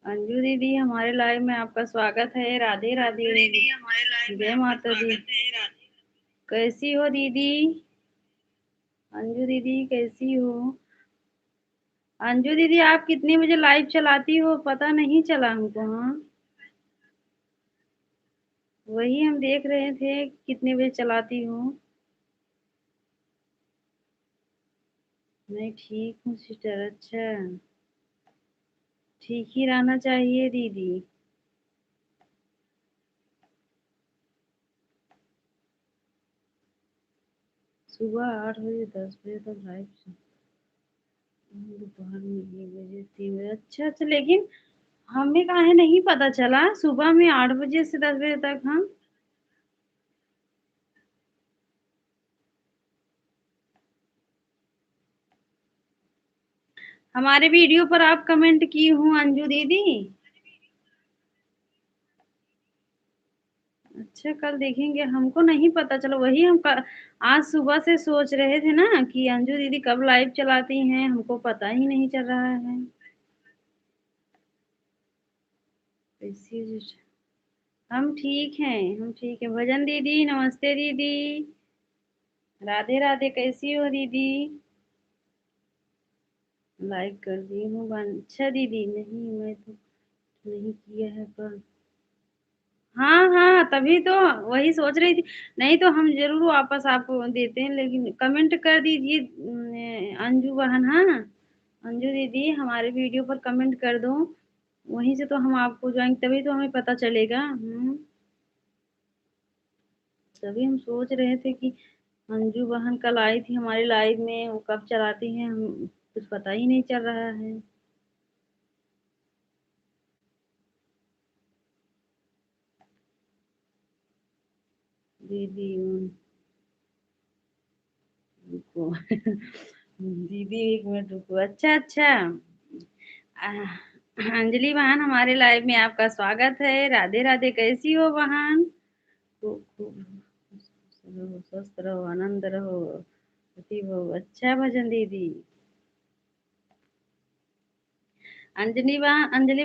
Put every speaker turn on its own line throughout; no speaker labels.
अंजू दीदी हमारे लाइव में आपका स्वागत है। राधे राधे दीदी, जय माता दी। कैसी हो दीदी? अंजू दीदी कैसी हो? अंजू दीदी आप कितने बजे लाइव चलाती हो? पता नहीं चला हमको। हाँ, वही हम देख रहे थे कितने बजे चलाती हो। मैं ठीक हूँ सिस्टर। अच्छा, ठीक ही रहना चाहिए दीदी। सुबह 8 बजे 10 बजे तक लाइव, दोपहर में 1 बजे 3 बजे। अच्छा अच्छा, लेकिन हमें काहे नहीं पता चला सुबह में 8 बजे से 10 बजे तक। हम हमारे वीडियो पर आप कमेंट की हूँ अंजू दीदी। अच्छा, कल देखेंगे। हमको नहीं पता चला, वही आज सुबह से सोच रहे थे ना कि अंजू दीदी कब लाइव चलाती हैं, हमको पता ही नहीं चल रहा है। कैसी? हम ठीक हैं, हम ठीक हैं। भजन दीदी नमस्ते दीदी। राधे राधे, कैसी हो दीदी? लाइक कर दी हूँ अच्छा दीदी, नहीं मैं तो नहीं किया है पर। हाँ हाँ, तभी तो वही सोच रही थी। नहीं तो हम जरूर वापस आपको देते हैं, लेकिन कमेंट कर दीजिए अंजू बहन। हाँ, अंजू दीदी हमारे वीडियो पर कमेंट कर दो, वहीं से तो हम आपको ज्वाइन, तभी तो हमें पता चलेगा। तभी हम सोच रहे थे कि अंजू बहन कल आई थी हमारी लाइव में, वो कब चलाती हैं हम कुछ पता ही नहीं चल रहा है दीदी। रुको दीदी 1 मिनट रुको। अच्छा अच्छा, अंजलि बहन हमारे लाइव में आपका स्वागत है। राधे राधे, कैसी हो बहन? खूब खूब रहो, स्वस्थ रहो, आनंद रहो, सुखी हो। अच्छा भजन दीदी। अंजलि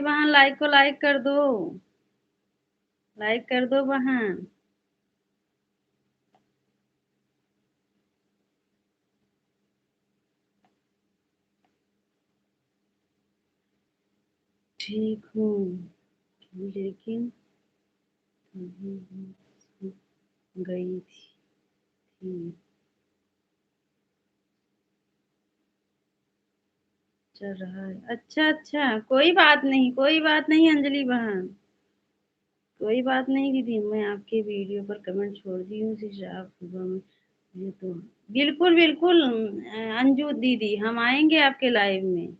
बहन लाइक को लाइक कर दो, लाइक कर दो बहन। ठीक हूँ, लेकिन अभी गई थी, चल रहा है। अच्छा अच्छा, कोई बात नहीं, कोई बात नहीं अंजलि बहन, कोई बात नहीं दीदी। मैं आपके वीडियो पर कमेंट छोड़ दी हूँ, सिर्फ आप सुबह में ये तो। बिल्कुल बिल्कुल अंजू दीदी, हम आएंगे आपके लाइव में।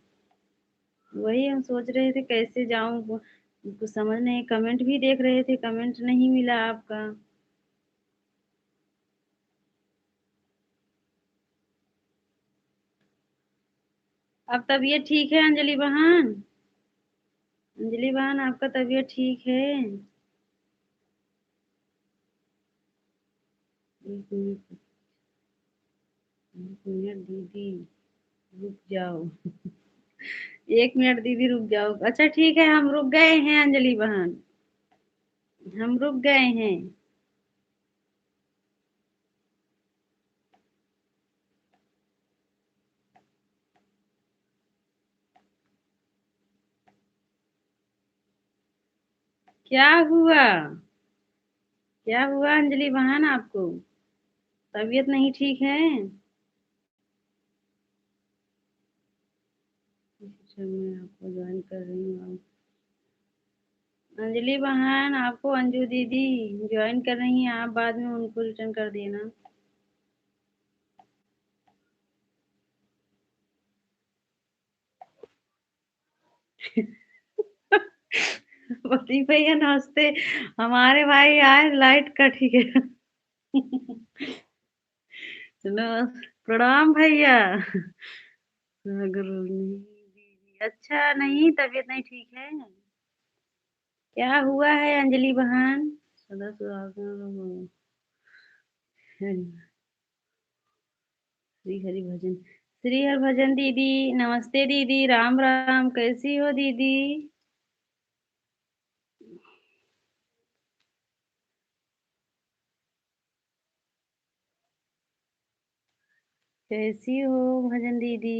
वही हम सोच रहे थे कैसे जाऊं, कुछ समझ नहीं। कमेंट भी देख रहे थे, कमेंट नहीं मिला आपका। अब तबीयत ठीक है अंजलि बहन? अंजलि बहन आपका तबीयत ठीक है? 1 मिनट, 1 मिनट दीदी रुक जाओ 1 मिनट दीदी रुक जाओ। अच्छा ठीक है, हम रुक गए हैं अंजलि बहन, हम रुक गए हैं। क्या हुआ? क्या हुआ अंजलि बहन आपको? तबीयत नहीं ठीक है? अच्छा, मैं आपको ज्वाइन कर रही हूँ। अंजलि बहन आपको अंजू दीदी ज्वाइन कर रही हैं, आप बाद में उनको रिटर्न कर देना। पति भैया नमस्ते। हमारे भाई आज लाइट कट गया सुनो, प्रणाम भैया। गुरु दीदी, अच्छा नहीं, तबीयत नहीं ठीक है? क्या हुआ है अंजलि बहन? सदा सुहागन रहो। श्री हरि भजन, श्री हरि भजन दीदी नमस्ते दीदी, राम राम, कैसी हो दीदी? कैसी हो भजन दीदी?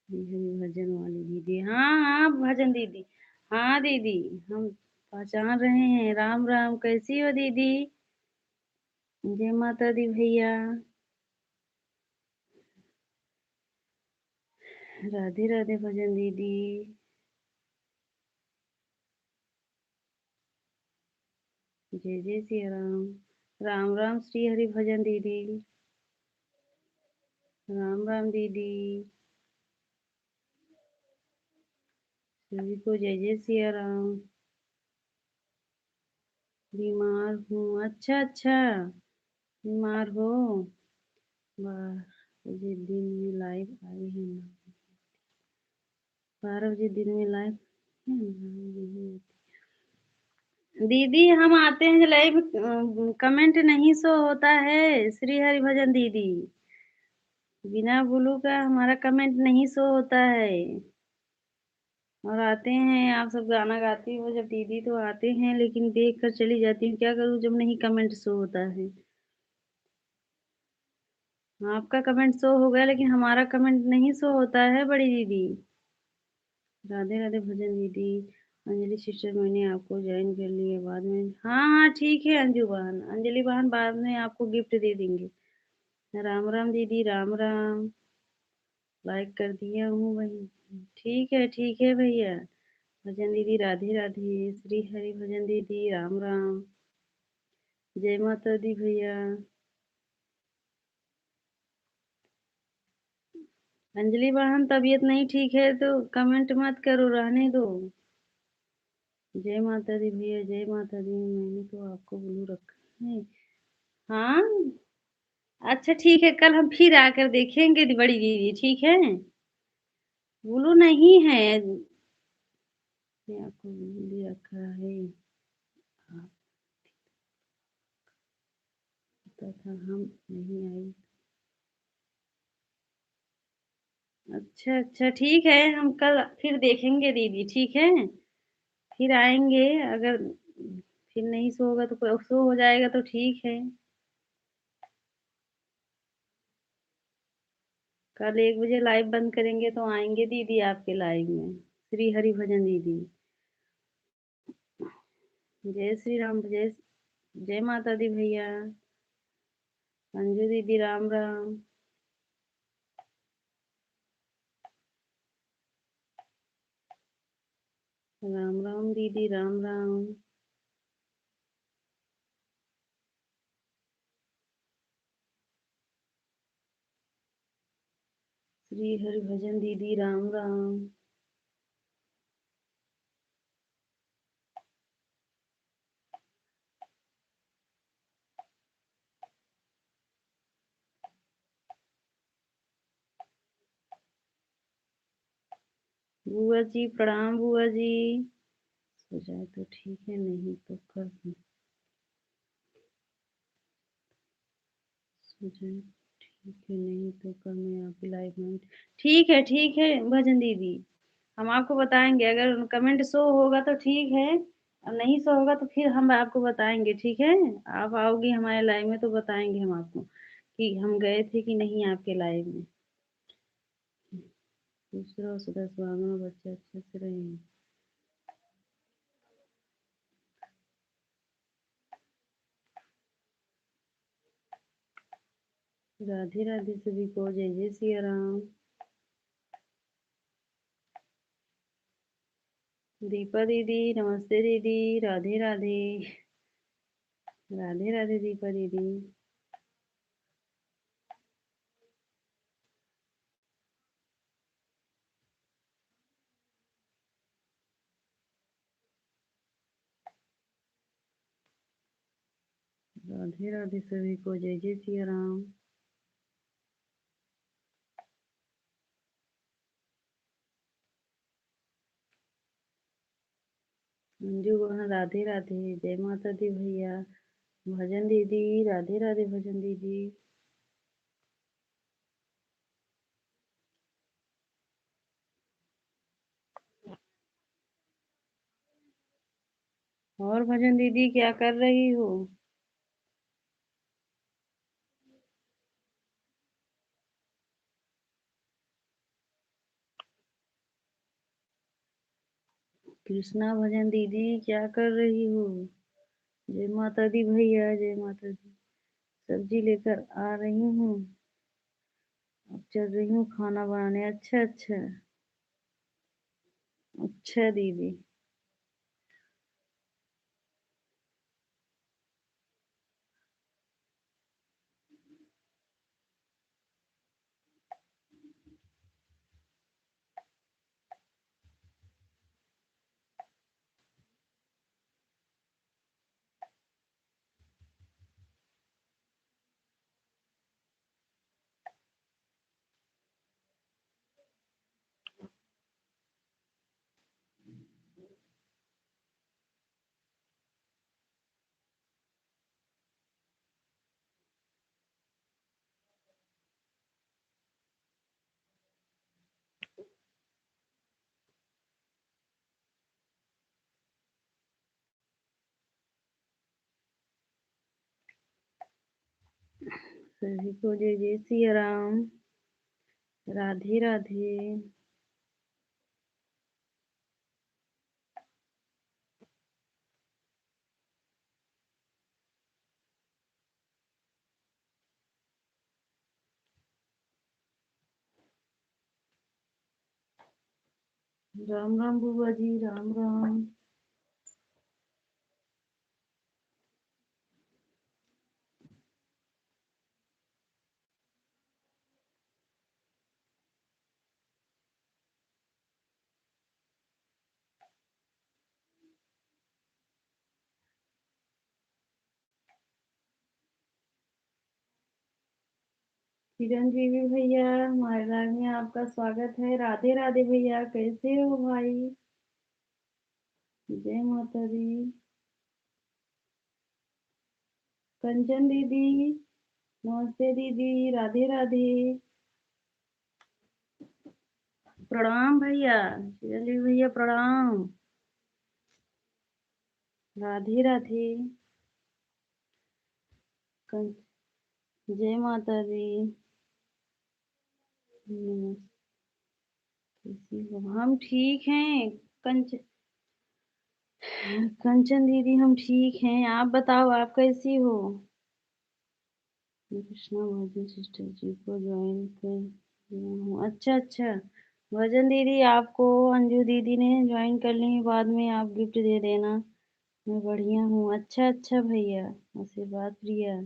भजन वाली दीदी, हाँ हाँ भजन दीदी। हाँ दीदी, हम पहचान रहे हैं। राम राम, कैसी हो दीदी? जय माता दी भैया। राधे राधे भजन दीदी। जय जय सिया राम। राम राम श्री हरि भजन दीदी। राम राम दीदी। सभी को जय जय सिया राम। बीमार हूँ, अच्छा अच्छा। बीमार हो? 12 बजे दिन में लाइव आई है ना? 12 बजे दिन में लाइव दीदी हम आते हैं लाइव, कमेंट नहीं शो होता है श्री हरि भजन दीदी। बिना ब्लू का हमारा कमेंट नहीं शो होता है। और आते हैं, आप सब गाना गाती हो जब दीदी तो आते हैं, लेकिन देख कर चली जाती हूँ। क्या करूँ जब नहीं कमेंट शो होता है? आपका कमेंट शो हो गया, लेकिन हमारा कमेंट नहीं शो होता है बड़ी दीदी। राधे राधे भजन दीदी। अंजलि सिस्टर, मैंने आपको ज्वाइन कर लिया, बाद में। हाँ हाँ ठीक है अंजू बहन, अंजलि बहन बाद में आपको गिफ्ट दे देंगे। राम राम दीदी, राम राम। लाइक कर दिया हूँ भाई। ठीक है भैया। भजन दीदी राधे राधे। श्री हरि भजन दीदी राम राम। जय माता दी भैया। अंजलि बहन तबीयत नहीं ठीक है तो कमेंट मत करो, रहने दो। जय माता दी भैया, जय माता दी। मैंने तो आपको ब्लू रखा है। हाँ अच्छा ठीक है, कल हम फिर आकर देखेंगे बड़ी दीदी, ठीक है? ब्लू नहीं है। मैं आपको ब्लू दे रखा है। आप पता था हम नहीं आई। अच्छा अच्छा ठीक है, हम कल फिर देखेंगे दीदी, ठीक है? फिर आएंगे। अगर फिर नहीं सो होगा तो सो हो जाएगा तो ठीक है। कल 1 बजे लाइव बंद करेंगे तो आएंगे दीदी आपके लाइव में। श्री हरि भजन दीदी। जय श्री राम, जय जय माता दी भैया। अंजू दीदी राम राम। राम राम दीदी, राम राम। श्री हरि भजन दीदी राम राम। बुआ जी प्रणाम, बुआ जी। सो जाए तो ठीक है, नहीं तो कल सो जाए ठीक है, नहीं तो कल मैं आपकी लाइव में। ठीक है भजन दीदी। हम आपको बताएंगे, अगर कमेंट शो होगा तो ठीक है, और नहीं शो होगा तो फिर हम आपको बताएंगे, ठीक है? आप आओगी हमारे लाइव में तो बताएंगे हम आपको कि हम गए थे कि नहीं आपके लाइव में। दूसरा सदस्य भावना बच्चे अच्छे से रहे। राधे राधे सभी को, जय जय सिया राम। दीपा दीदी नमस्ते दीदी, राधे राधे। राधे राधे दीपा दीदी। राधे राधे सभी को, जय जय सिया राम। अंजू बहन राधे राधे, जय माता दी भैया। भजन दीदी राधे राधे, भजन दीदी। और भजन दीदी क्या कर रही हो? कृष्णा भजन दीदी क्या कर रही हो? जय माता दी भैया, जय माता दी। सब्जी लेकर आ रही हूँ। अब चल रही हूँ खाना बनाने। अच्छा अच्छा। अच्छा दीदी। सभी को जय जय सिया राम। राधे राधे। राम राम बुआ जी, राम राम। चिरंजीवी भैया, हमारे लाइव में आपका स्वागत है। राधे राधे भैया, कैसे हो भाई? जय माता दी। कंचन दीदी, नमस्ते दीदी, राधे राधे। प्रणाम भैया। चिरंजीवी भैया प्रणाम। राधे राधे। कं- जय माता दी। नमस्ते। कैसी हो? हम ठीक हैं। कंच कंचन दीदी हम ठीक हैं। आप बताओ, आप कैसी हो? कृष्णा भजन सिस्टर जी को ज्वाइन कर लिया हूँ। अच्छा अच्छा। भजन दीदी आपको अंजू दीदी ने ज्वाइन कर ली है, बाद में आप गिफ्ट दे देना। मैं बढ़िया हूँ। अच्छा अच्छा भैया, आशीर्वाद प्रिया।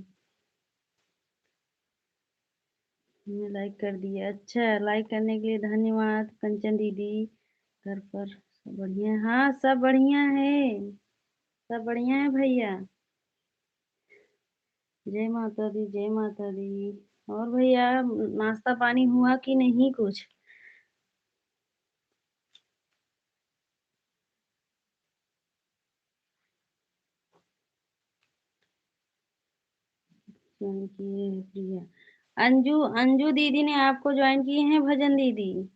मैं लाइक कर दिया। अच्छा, लाइक करने के लिए धन्यवाद कंचन दीदी। घर पर सब बढ़िया है? हाँ सब बढ़िया है। सब बढ़िया है भैया। जय माता दी, जय माता दी। और भैया नाश्ता पानी हुआ कि नहीं कुछ? ज्वाइन किए हैं प्रिया। अंजू अंजू दीदी ने आपको ज्वाइन किए हैं भजन दीदी?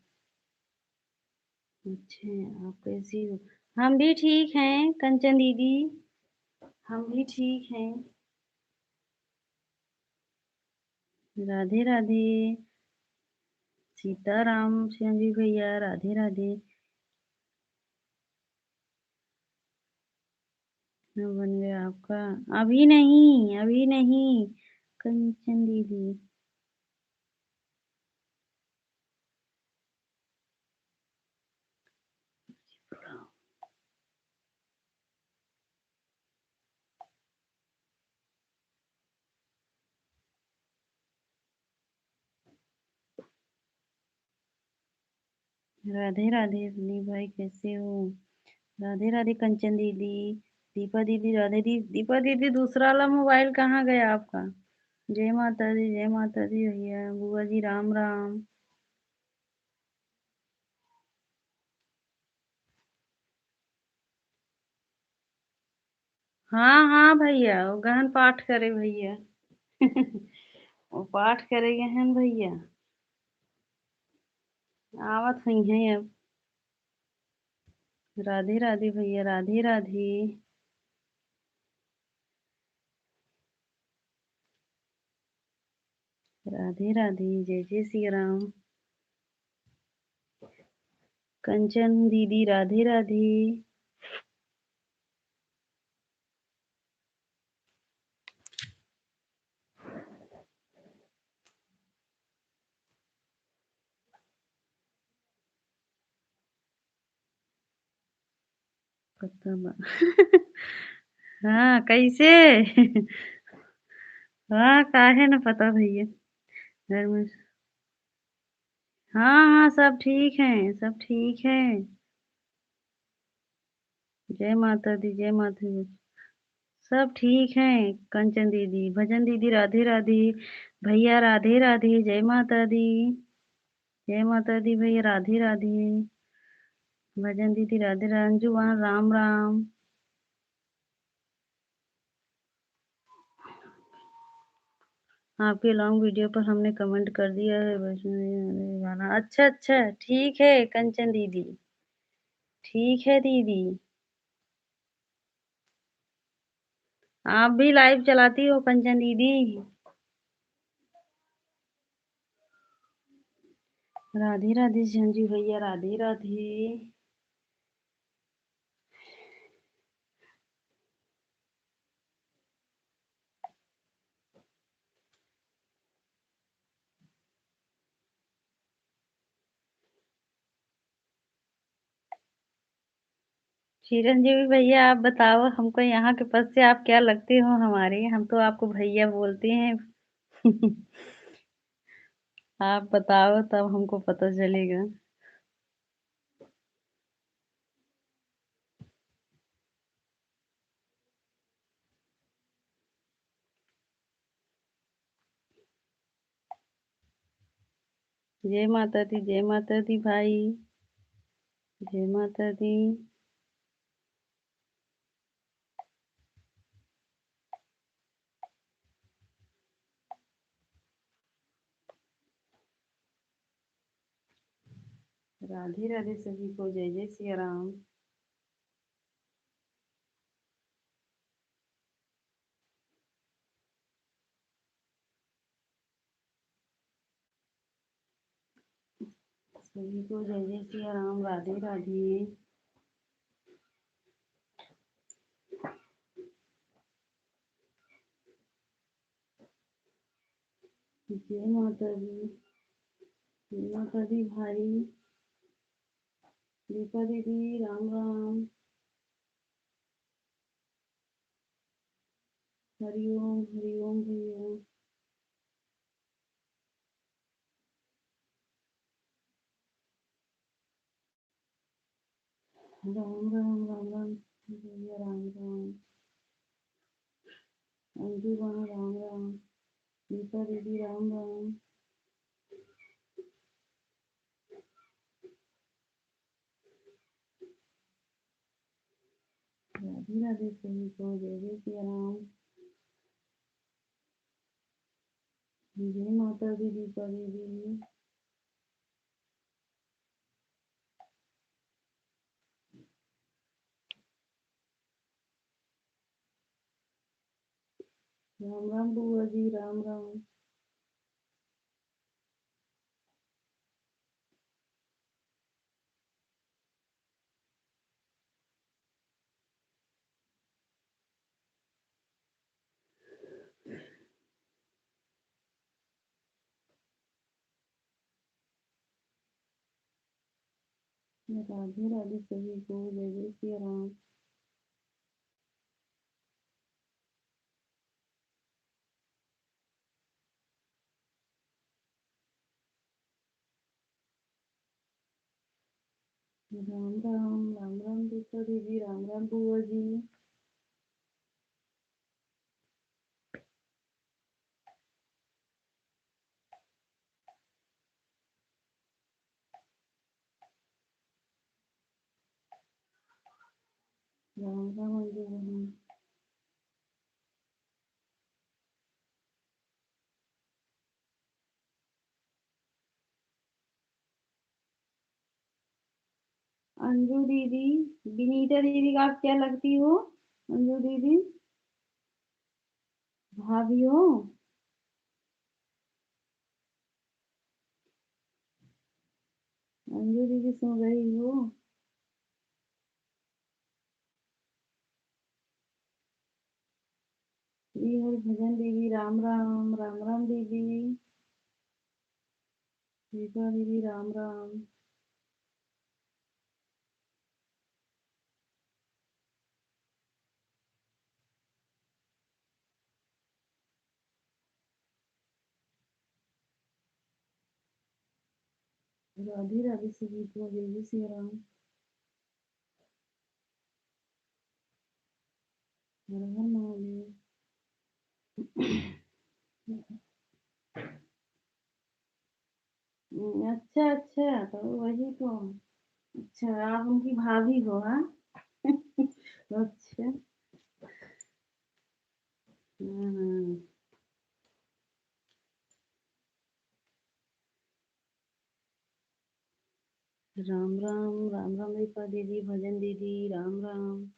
अच्छा, आप कैसी हो? हम भी ठीक हैं कंचन दीदी। हम भी ठीक हैं। राधे राधे। सीताराम श्याम जी भैया, राधे राधे। ना बन गया आपका? अभी नहीं, अभी नहीं कंचन दीदी। राधे राधे सुनील भाई, कैसे हो? राधे राधे कंचन दीदी। दीपा दीदी, राधे दी। दीपा दीदी दूसरा वाला मोबाइल कहाँ गया आपका? जय माता दी, जय माता दी भैया। बुआ जी राम राम। हाँ हाँ भैया, वो गहन पाठ करे भैया। वो पाठ करे गहन भैया। आवत हुई है अब। राधे राधे भैया, राधे राधे। राधे राधे, जय जय सिया राम। कंचन दीदी राधे राधे। हाँ कैसे? हाँ काहे न पता भैया। घर में हाँ हाँ सब ठीक है, सब ठीक है। जय माता दी, जय माता दी। सब ठीक है। कंचन दीदी, भजन दीदी राधे राधे। भैया राधे राधे, जय माता दी। जय माता दी भैया, राधे राधे। भजन दीदी राधे राधे। अंजू वहाँ राम राम। आपके लॉन्ग वीडियो पर हमने कमेंट कर दिया है वैष्णो गाना। अच्छा अच्छा ठीक है कंचन दीदी, ठीक है दीदी। आप भी लाइव चलाती हो कंचन दीदी? राधे राधे संजू भैया, राधे राधे। चिरंजीवी भैया आप बताओ हमको, यहाँ के पद से आप क्या लगते हो हमारे? हम तो आपको भैया बोलते हैं। आप बताओ तब हमको पता चलेगा। जय माता दी, जय माता दी भाई। जय माता दी। राधे राधे सभी को, जय जय सिया राम। सभी को जय जय सिया राम, राधे राधे। जय माता दी, जय माता दी भाई। दीपा दीदी राम राम। हरिओम हरिओम भैया। राम राम राम राम भैया, राम राम। अंजू वहाँ राम राम। दीपा दीदी राम राम। राधे राधे सभी को, जय जय सिया राम। जय माता दी दीपा दीदी। राम राम बुआ जी, राम राम। राधे राधे सभी को, जय जय सिया राम। राम राम राम राम दीपा दीदी, राम राम बुआ जी। राम राम अंजू वहाँ। अंजू दीदी, विनीता दीदी का आप क्या लगती हो? अंजू दीदी भाभी हो? अंजू दीदी सुन रही हो? श्री हरि भजन दीदी राम राम, राम राम दीदी, दीपा दीदी राम राम। राधे राधे सभी को, जय जय श्री राम, हर हर महादेव। अच्छा अच्छा, तो वही तो। अच्छा, आप उनकी भाभी हो? हाँ। अच्छा। हाँ। राम राम, राम राम दीपा दीदी, भजन दीदी राम राम।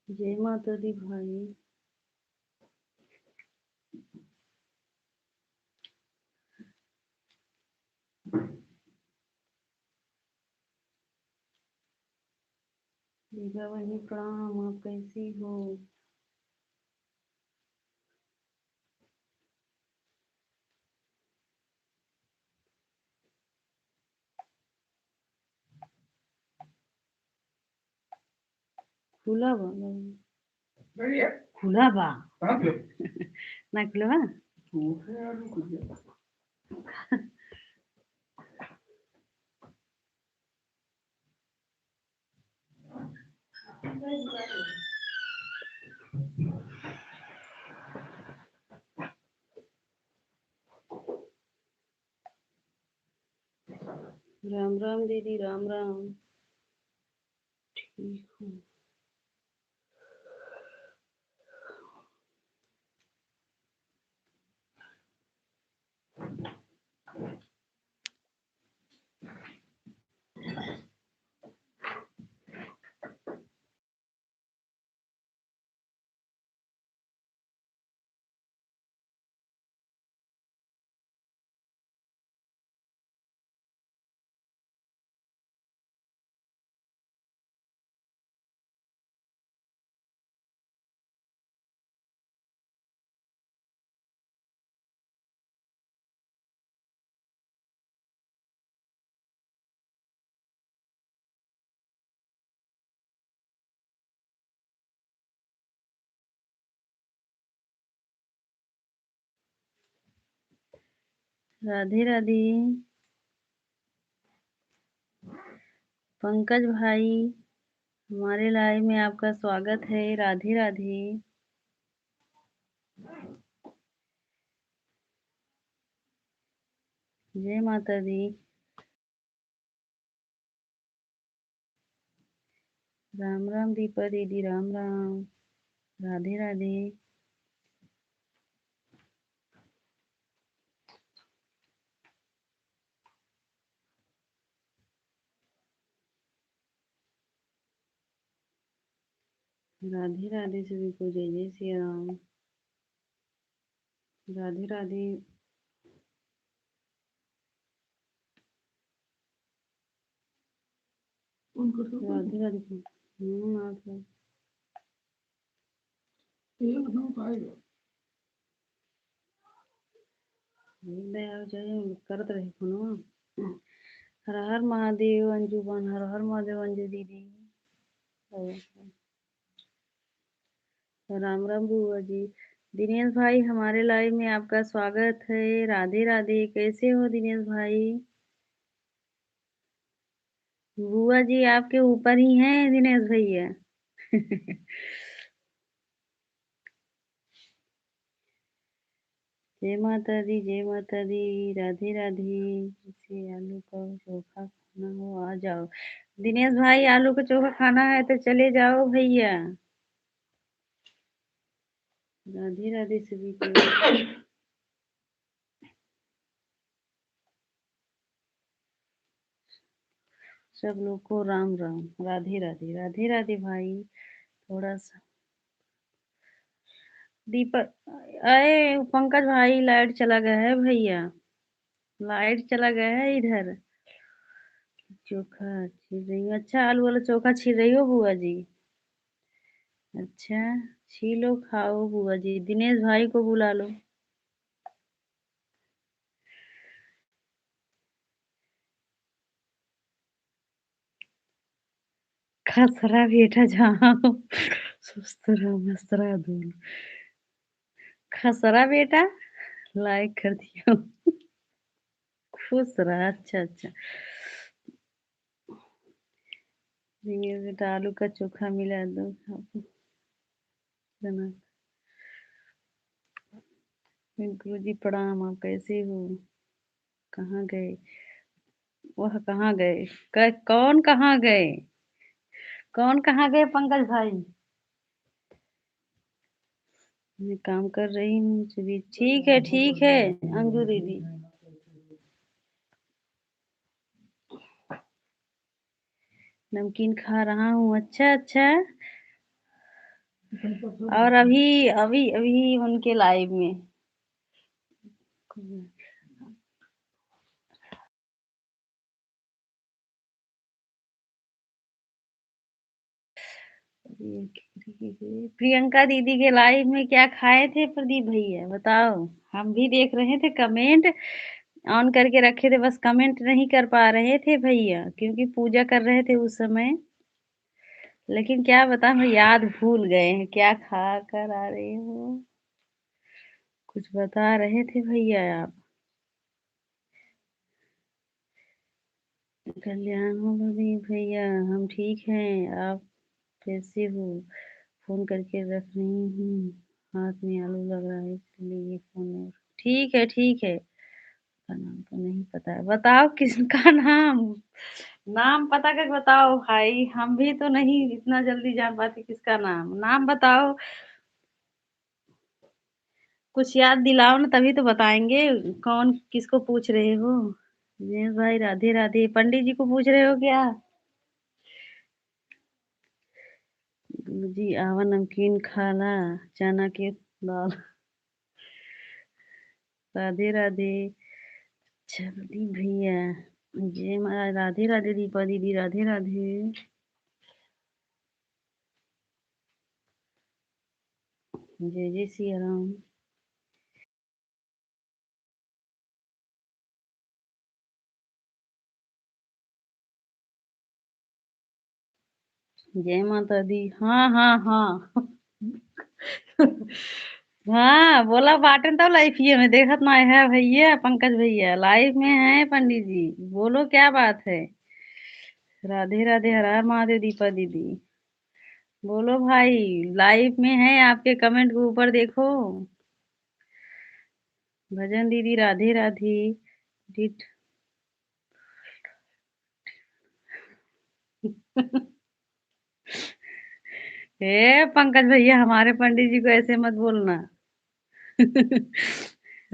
जय माता दी भाई। दीपा बहनी प्रणाम, आप कैसी हो? खुला बा खुला बा ना खुला बा। राम राम दीदी, राम राम। ठीक हूँ। राधे राधे। पंकज भाई, हमारे लाइव में आपका स्वागत है। राधे राधे। जय माता दी। राम राम दीपा दीदी, राम राम, राधे राधे। राधे राधे सभी को, जय जय श्री राम, राधे राधे। राधे राधे। आप दया जय करत रहे फोनवा। हर हर महादेव अंजुबन, हर हर महादेव अंजू दीदी। राम राम बुआ जी। दिनेश भाई, हमारे लाइव में आपका स्वागत है। राधे राधे। कैसे हो दिनेश भाई? बुआ जी आपके ऊपर ही हैं दिनेश भैया। जय माता दी, जय माता दी। राधे राधे। इसे आलू का चोखा ना हो आ जाओ। दिनेश भाई आलू का चोखा खाना है तो चले जाओ भैया। राधे राधे सभी को। सब लोग को राम राम, राधे राधे, राधे राधे भाई। थोड़ा सा दीपक, अरे पंकज भाई लाइट चला गया है भैया, लाइट चला गया है इधर। चोखा छील रही हूँ, अच्छा आलू वाला चोखा छील रही हो बुआ जी? अच्छा, छीलो खाओ बुआ जी, दिनेश भाई को बुला लो। खसरा बेटा जाओ, सुस्त रहो मस्त रहो धूल। खसरा बेटा लाइक कर दिया। खुश रहा, अच्छा अच्छा। दिनेश बेटा आलू का चोखा मिला दो बना। गुरु जी प्रणाम, आप कैसे हो? कहाँ गए? वह कहाँ गए? कौन कहाँ गए? कौन कहाँ गए पंकज भाई? मैं काम कर रही हूँ चलिए, ठीक है अंजू दीदी। नमकीन खा रहा हूँ, अच्छा अच्छा। और अभी अभी अभी उनके लाइव में। प्रियंका दीदी के लाइव में क्या खाए थे प्रदीप भैया बताओ? हम भी देख रहे थे, कमेंट ऑन करके रखे थे, बस कमेंट नहीं कर पा रहे थे भैया क्योंकि पूजा कर रहे थे उस समय। लेकिन क्या बता, हम याद भूल गए हैं, क्या खा कर आ रहे हो? कुछ बता रहे थे भैया आप। कल्याण हो प्रदीप भैया, हम ठीक हैं, आप कैसे हो? फोन करके रख रही हूँ, हाथ में आलू लग रहा है इसलिए ये फोन है। ठीक है, का नाम तो नहीं पता है, बताओ किसका नाम? नाम पता कर बताओ भाई, हम भी तो नहीं इतना जल्दी जान पाते किसका नाम, नाम बताओ। कुछ याद दिलाओ ना तभी तो बताएंगे। कौन किसको पूछ रहे हो? दिनेश भाई राधे राधे, पंडित जी को पूछ रहे हो क्या? जी आवा नमकीन खाना, चना के दाल। राधे राधे। चलती भैया, जय महाराज, राधे राधे दीपा दीदी, राधे राधे। जय जय सिया राम। जय माता दी, हाँ हाँ हाँ। हाँ बोला बाटन तो लाइफिए में देखत ना है भैया, पंकज भैया लाइव में है पंडित जी, बोलो क्या बात है? राधे राधे, हर हर महादेव दीपा दीदी। बोलो भाई, लाइव में है, आपके कमेंट के ऊपर देखो। भजन दीदी राधे राधे। डिट। हे पंकज भैया, हमारे पंडित जी को ऐसे मत बोलना।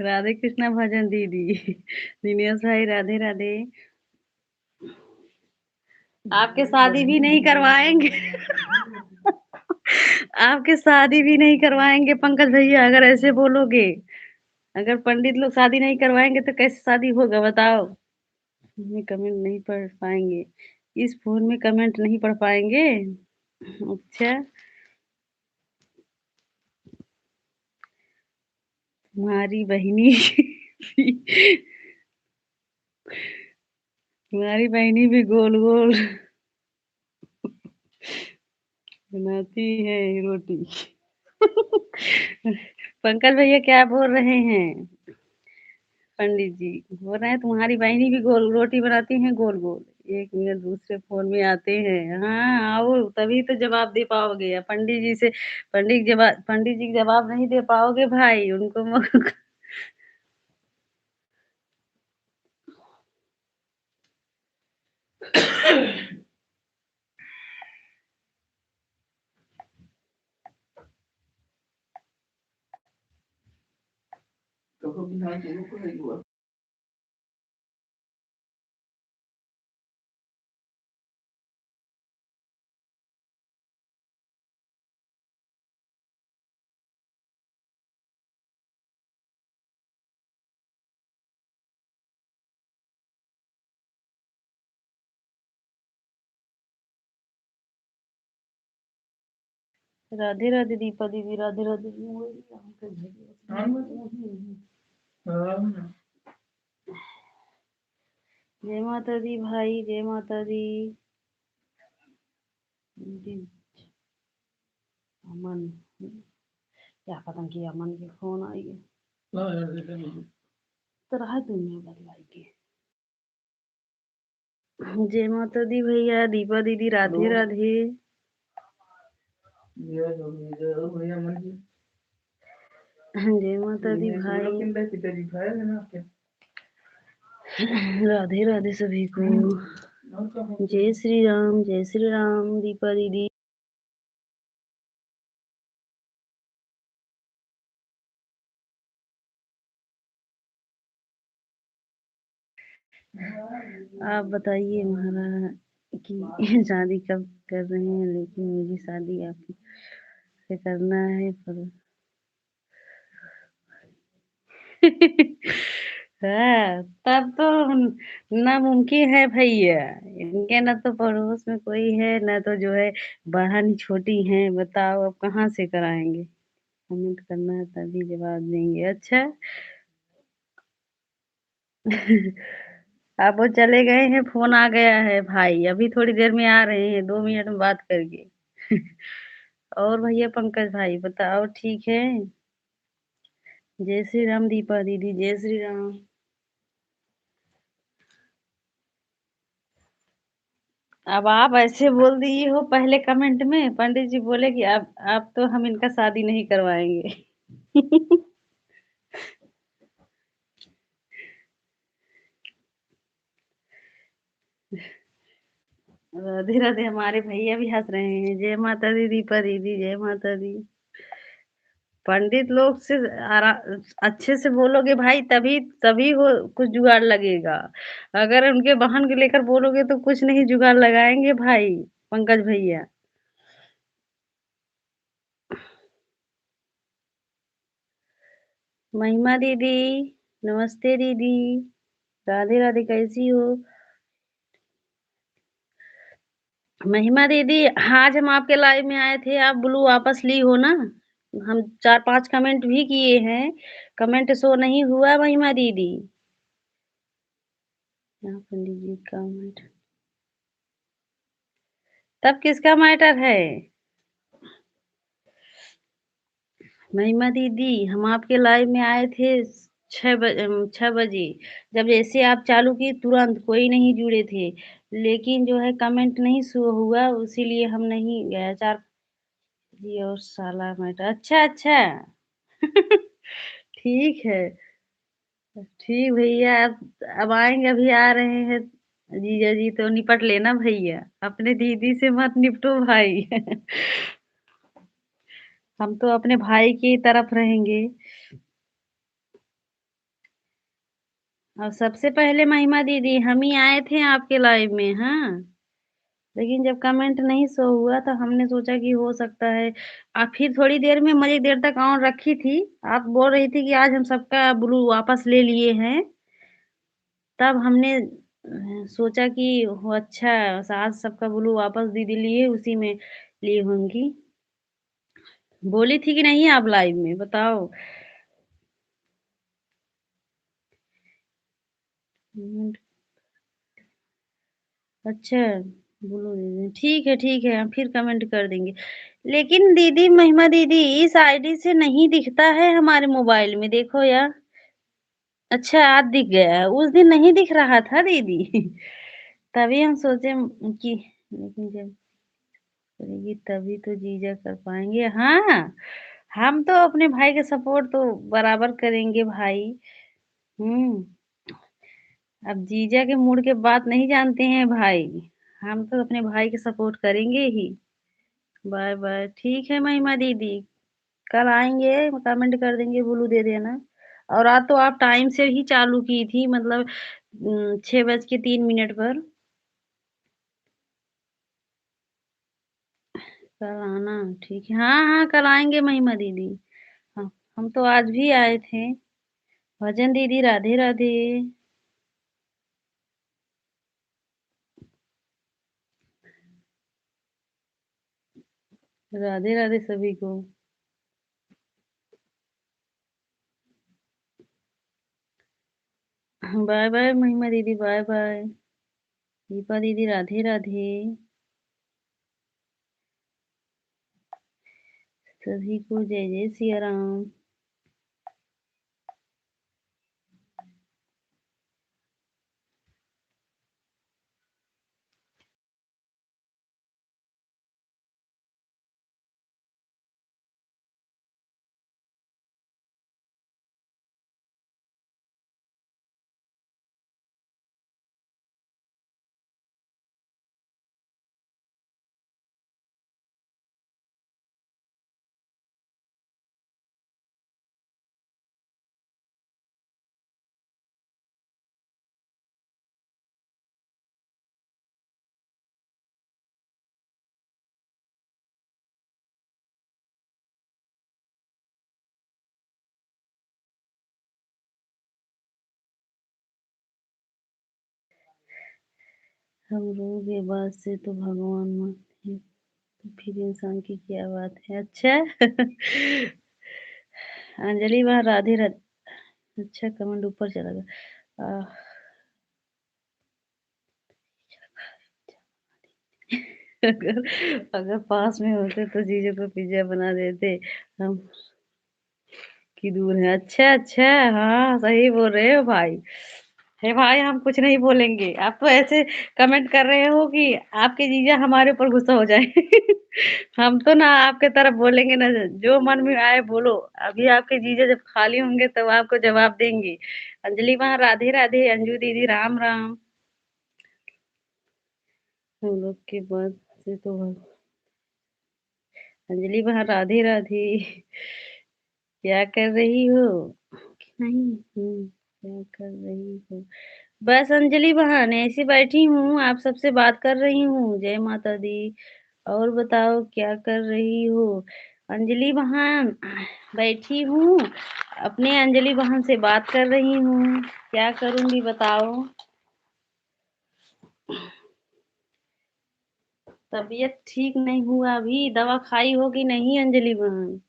राधे कृष्णा भजन दीदी। दिनेश भाई राधे राधे। आपके शादी भी नहीं करवाएंगे। आपके शादी भी नहीं करवाएंगे पंकज भैया अगर ऐसे बोलोगे। अगर पंडित लोग शादी नहीं करवाएंगे तो कैसे शादी होगा बताओ? में कमेंट नहीं पढ़ पाएंगे, इस फोन में कमेंट नहीं पढ़ पाएंगे। अच्छा, तुम्हारी बहिनी तुम्हारी बहिनी भी गोल गोल बनाती है रोटी। पंकज भैया क्या बोल रहे हैं? पंडित जी बोल रहे हैं तुम्हारी बहनी भी गोल रोटी बनाती हैं गोल गोल। एक मिनट, दूसरे फोन में आते हैं, हाँ आओ तभी तो जवाब दे पाओगे, या पंडित जी से पंडित जी जवाब नहीं दे पाओगे भाई उनको। राधे राधे दीपा दीदी, राधे राधे। जय माता दी भाई, जय माता दी। अमन, क्या पता कि अमन की फोन आई है। तरह दुनिया बदलाएगी। जय माता दी भैया, दीपा दीदी, राधे राधे। जय माता दी भाई, राधे राधे सभी को। जय श्री राम, जय श्री राम दीपा दीदी। आप बताइए महाराज कि शादी कब कर रहे हैं, लेकिन मेरी शादी आपसे करना है पर हाँ, तब तो नामुमकिन है भैया। इनके न तो पड़ोस में कोई है, न तो जो है बहन छोटी है। बताओ अब कहाँ से कराएंगे। कमेंट करना है तभी जवाब देंगे। अच्छा अब वो चले गए हैं, फोन आ गया है भाई, अभी थोड़ी देर में आ रहे हैं, 2 मिनट में बात करके। और भैया पंकज भाई बताओ ठीक है। जय श्री राम दीपा दीदी, जय श्री राम। अब आप ऐसे बोल दिए हो पहले कमेंट में, पंडित जी बोले कि आप तो हम इनका शादी नहीं करवाएंगे। राधे राधे, हमारे भैया भी हंस रहे हैं। जय माता दी दीपा दीदी, जय माता दी। पंडित लोग से अच्छे से बोलोगे भाई, तभी तभी हो कुछ जुगाड़ लगेगा। अगर उनके बहन को लेकर बोलोगे तो कुछ नहीं जुगाड़ लगाएंगे भाई पंकज भैया। महिमा दीदी, नमस्ते दीदी, राधे राधे, कैसी हो। महिमा दीदी, आज हम आपके लाइव में आए थे, आप ब्लू वापस ली हो ना। हम 4-5 कमेंट भी किए हैं, कमेंट शो नहीं हुआ महिमा दीदी। यहाँ पंडित जी का मैटर, तब किसका मैटर है। महिमा दीदी, हम आपके लाइव में आए थे 6 बजे। जब जैसे आप चालू की तुरंत कोई नहीं जुड़े थे, लेकिन जो है कमेंट नहीं शो हुआ, इसीलिए हम नहीं गए। 4 जी और साला मैटर, अच्छा अच्छा। ठीक है, ठीक भैया। अब आएंगे, अभी आ रहे हैं जीजा जी, तो निपट लेना भैया, अपने दीदी से मत निपटो भाई। हम तो अपने भाई की तरफ रहेंगे। और सबसे पहले महिमा दीदी हम ही आए थे आपके लाइव में। हाँ, लेकिन जब कमेंट नहीं शो हुआ तो हमने सोचा कि हो सकता है। आप फिर थोड़ी देर में मजे देर तक ऑन रखी थी। आप बोल रही थी कि आज हम सबका ब्लू वापस ले लिए हैं। तब हमने सोचा कि वो अच्छा, आज सबका ब्लू वापस दीदी लिए, उसी में ली होंगी। बोली थी कि नहीं आप लाइव में, बताओ। अच्छा, ब्लू दीदी, ठीक है ठीक है, हम फिर कमेंट कर देंगे। लेकिन दीदी, महिमा दीदी, इस आईडी से नहीं दिखता है हमारे मोबाइल में, देखो यार। अच्छा, आज दिख गया है, उस दिन नहीं दिख रहा था दीदी। तभी हम सोचे कि लेकिन जब करेगी तभी तो जीजा कर पाएंगे। हाँ, हम तो अपने भाई के सपोर्ट तो बराबर करेंगे भाई। हम्म। अब जीजा के मूड के बात नहीं जानते हैं भाई। हम तो अपने भाई के सपोर्ट करेंगे ही। Bye bye. ठीक है महिमा दीदी, कल आएंगे, कमेंट कर देंगे, ब्लू दे देना। और आज तो आप टाइम से ही चालू की थी, मतलब 6:03 पर। कल आना। ठीक है, हाँ हाँ, कल आएंगे महिमा दीदी। हाँ, हम तो आज भी आए थे। भजन दीदी राधे राधे। राधे राधे सभी को। बाय बाय महिमा दीदी, बाय बाय। दीपा दीदी राधे राधे। सभी को जय जय सिया राम। हम लोग के बाद से तो भगवान मानते हैं, तो फिर इंसान की क्या बात है। अच्छा। अंजलि वहाँ राधे राधे। अच्छा, कमेंट ऊपर चला गया। अगर अगर पास में होते तो जीजू को पिज्जा बना देते। हम की दूर है। अच्छा अच्छा, हाँ सही बोल रहे हो भाई। हे भाई, हम कुछ नहीं बोलेंगे। आप तो ऐसे कमेंट कर रहे हो कि आपके जीजा हमारे ऊपर गुस्सा हो जाए। हम तो ना आपके तरफ बोलेंगे ना, जो मन में आए बोलो। अभी आपके जीजा जब खाली होंगे तब आपको जवाब देंगे। अंजलि वहाँ राधे राधे, अंजू दीदी राम राम। हम लोग के बाद से तो अंजलि वहाँ राधे राधे। क्या कर रही हो? नहीं। क्या कर रही हो? बस अंजलि बहन, ऐसी बैठी हूँ, आप सबसे बात कर रही हूँ। जय माता दी। और बताओ क्या कर रही हो? अंजलि बहन, बैठी हूँ, अपने अंजलि बहन से बात कर रही हूँ। क्या करूँगी बताओ? तबीयत ठीक नहीं हुआ अभी। दवा खाई हो कि नहीं अंजलि बहन?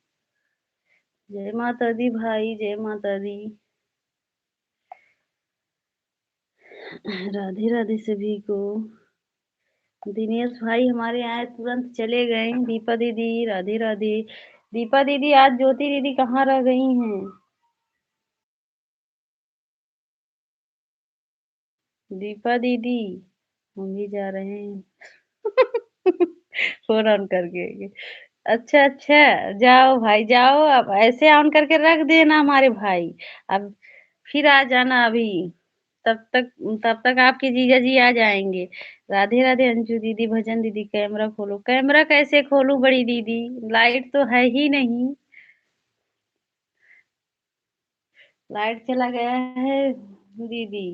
जय माता दी भाई, जय माता दी। राधे राधे सभी को। दिनेश भाई हमारे आए, तुरंत चले गए। दीपा दीदी राधे राधे। दीपा दीदी, आज ज्योति दीदी कहाँ रह गई हैं? दीपा दीदी, हम भी जा रहे हैं। फोन ऑन करके। अच्छा अच्छा, जाओ भाई जाओ, अब ऐसे ऑन करके रख देना हमारे भाई। अब फिर आ जाना अभी। तब तक तब तक आपके जीजा जी आ जाएंगे। राधे राधे अंजू दीदी, भजन दीदी। कैमरा खोलो। कैमरा कैसे खोलूं बड़ी दीदी? लाइट तो है ही नहीं। लाइट चला गया है दीदी।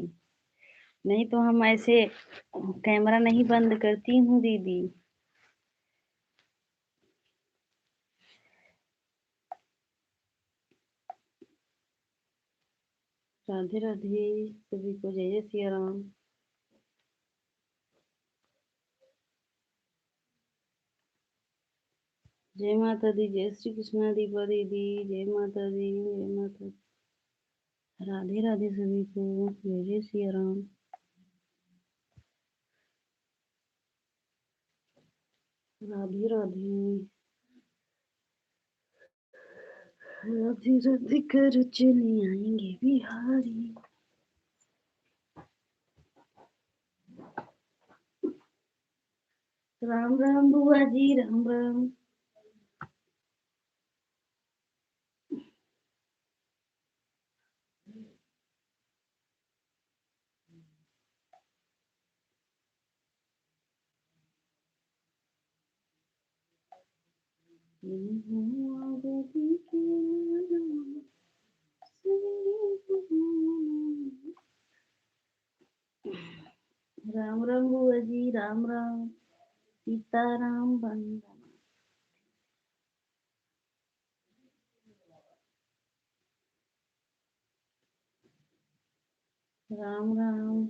नहीं तो हम ऐसे कैमरा नहीं बंद करती हूँ दीदी। राधे राधे सभी को, जय जय सिया राम। जय माता दी, जय श्री कृष्णा। दीपा दीदी जय माता दी, जय माता दी। राधे राधे सभी को, जय जय सिया राम। राधे राधे। राधे राधे कर चले आएंगे बिहारी। राम राम बुआ जी, राम राम। राम राम बुआ जी, राम राम, सीताराम बंदना। राम राम।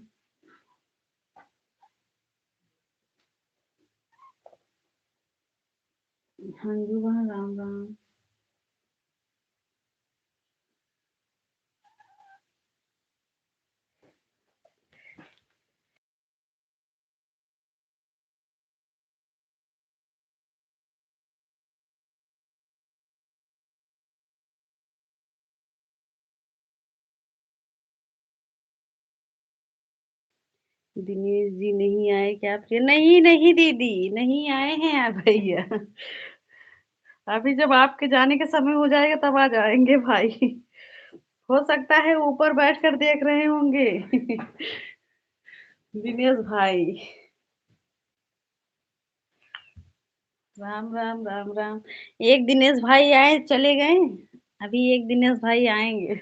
हाँ जी वहाँ राम राम। दिनेश जी नहीं आए क्या? फिर नहीं नहीं दीदी, नहीं आए हैं आप भैया। अभी जब आपके जाने का समय हो जाएगा तब आ जाएंगे भाई। हो सकता है ऊपर बैठकर देख रहे होंगे। दिनेश भाई। राम राम राम राम। एक दिनेश भाई आए चले गए, अभी एक दिनेश भाई आएंगे।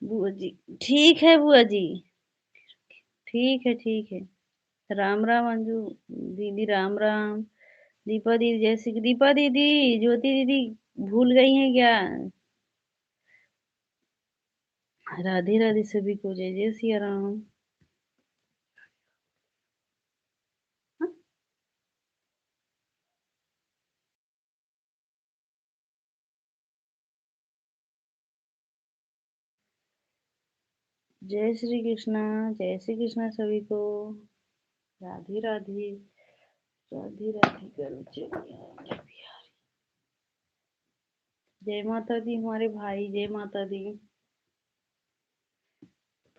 बुआ जी ठीक है बुआ जी। ठीक है ठीक है। राम राम अंजू दीदी, राम राम। दीपा दीदी, जैसे कि दीपा दीदी, ज्योति दीदी भूल गई हैं क्या? राधे राधे सभी को, जय जय सिया राम। जय श्री कृष्णा, जय श्री कृष्णा सभी को। राधे राधे, राधे राधे करो चलिए। जय माता दी हमारे भाई, जय माता दी।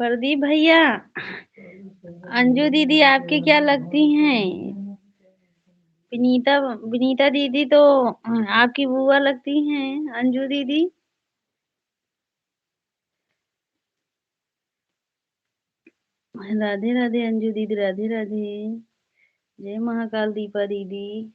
प्रदीप भैया, अंजू दीदी आपकी क्या लगती हैं? विनीता, विनीता दीदी तो आपकी बुआ लगती हैं। अंजू दीदी, राधे राधे अंजू दीदी, राधे राधे। जय महाकाल दीपा दीदी।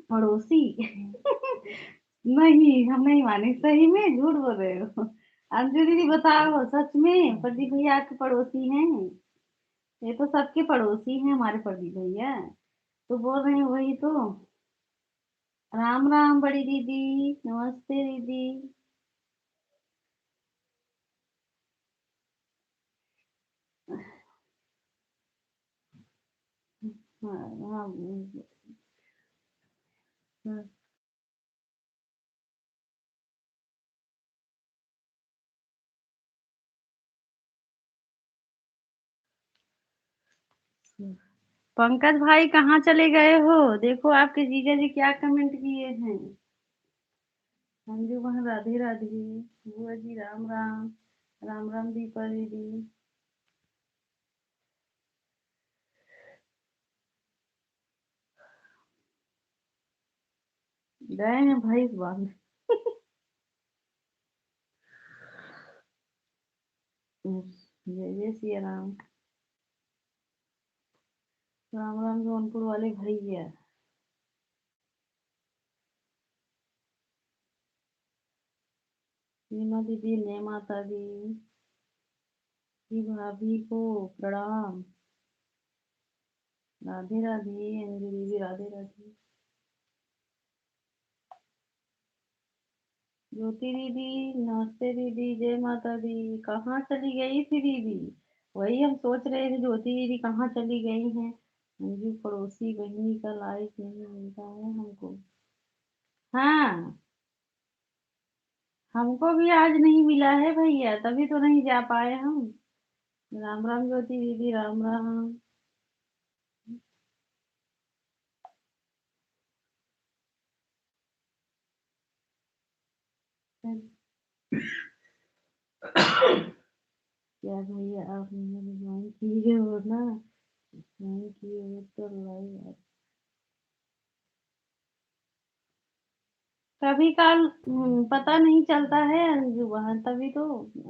पड़ोसी? नहीं, हम नहीं माने, सही में झूठ बोल रहे हो। अंजू दीदी बताओ, सच में प्रदीप भैया आपके पड़ोसी हैं? ये तो सबके पड़ोसी हैं हमारे प्रदीप भैया। तो बोल रहे हैं वही तो। राम राम बड़ी दीदी, नमस्ते दीदी। हाँ हाँ। हाँ, पंकज भाई कहाँ चले गए हो? देखो आपके जीजा जी क्या कमेंट किए हैं। संजू वहाँ राधे राधे। बुआ जी राम राम। राम राम दीपा दीदी। गए हैं भाई इस बार। जय जय सिया राम। राम राम जौनपुर वाले भैया। रीमा दीदी, जय माता दी। जी भाभी को प्रणाम। राधे राधे अंजू दीदी, राधे राधे। ज्योति दीदी, नमस्ते दीदी, जय माता दी। कहाँ चली गई थी दीदी? वही हम सोच रहे थे ज्योति दीदी कहाँ चली गई हैं। मुझे पड़ोसी बहनी का लाइक नहीं मिलता है हमको। हाँ हमको भी आज नहीं मिला है भैया, तभी तो नहीं जा पाए हम। राम राम ज्योति दीदी, राम राम। क्या भैया, आप मुझे ज्वाइन किए हो ना? ज्वाइन किए हो तो लाइव कभी काल पता नहीं चलता है अंजू बहन, तभी तो।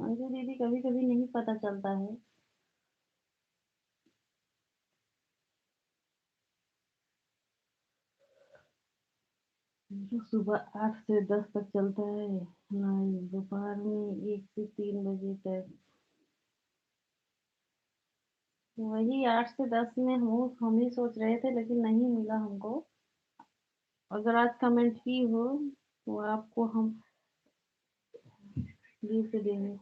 अंजू दीदी, कभी कभी नहीं पता चलता है। जो सुबह 8 से 10 तक चलता है लाइव, दोपहर में 1 से 3 बजे तक। वही 8 से 10 में हम ही सोच रहे थे, लेकिन नहीं मिला हमको। अगर आज कमेंट की हो तो आपको हम गिफ्ट देंगे।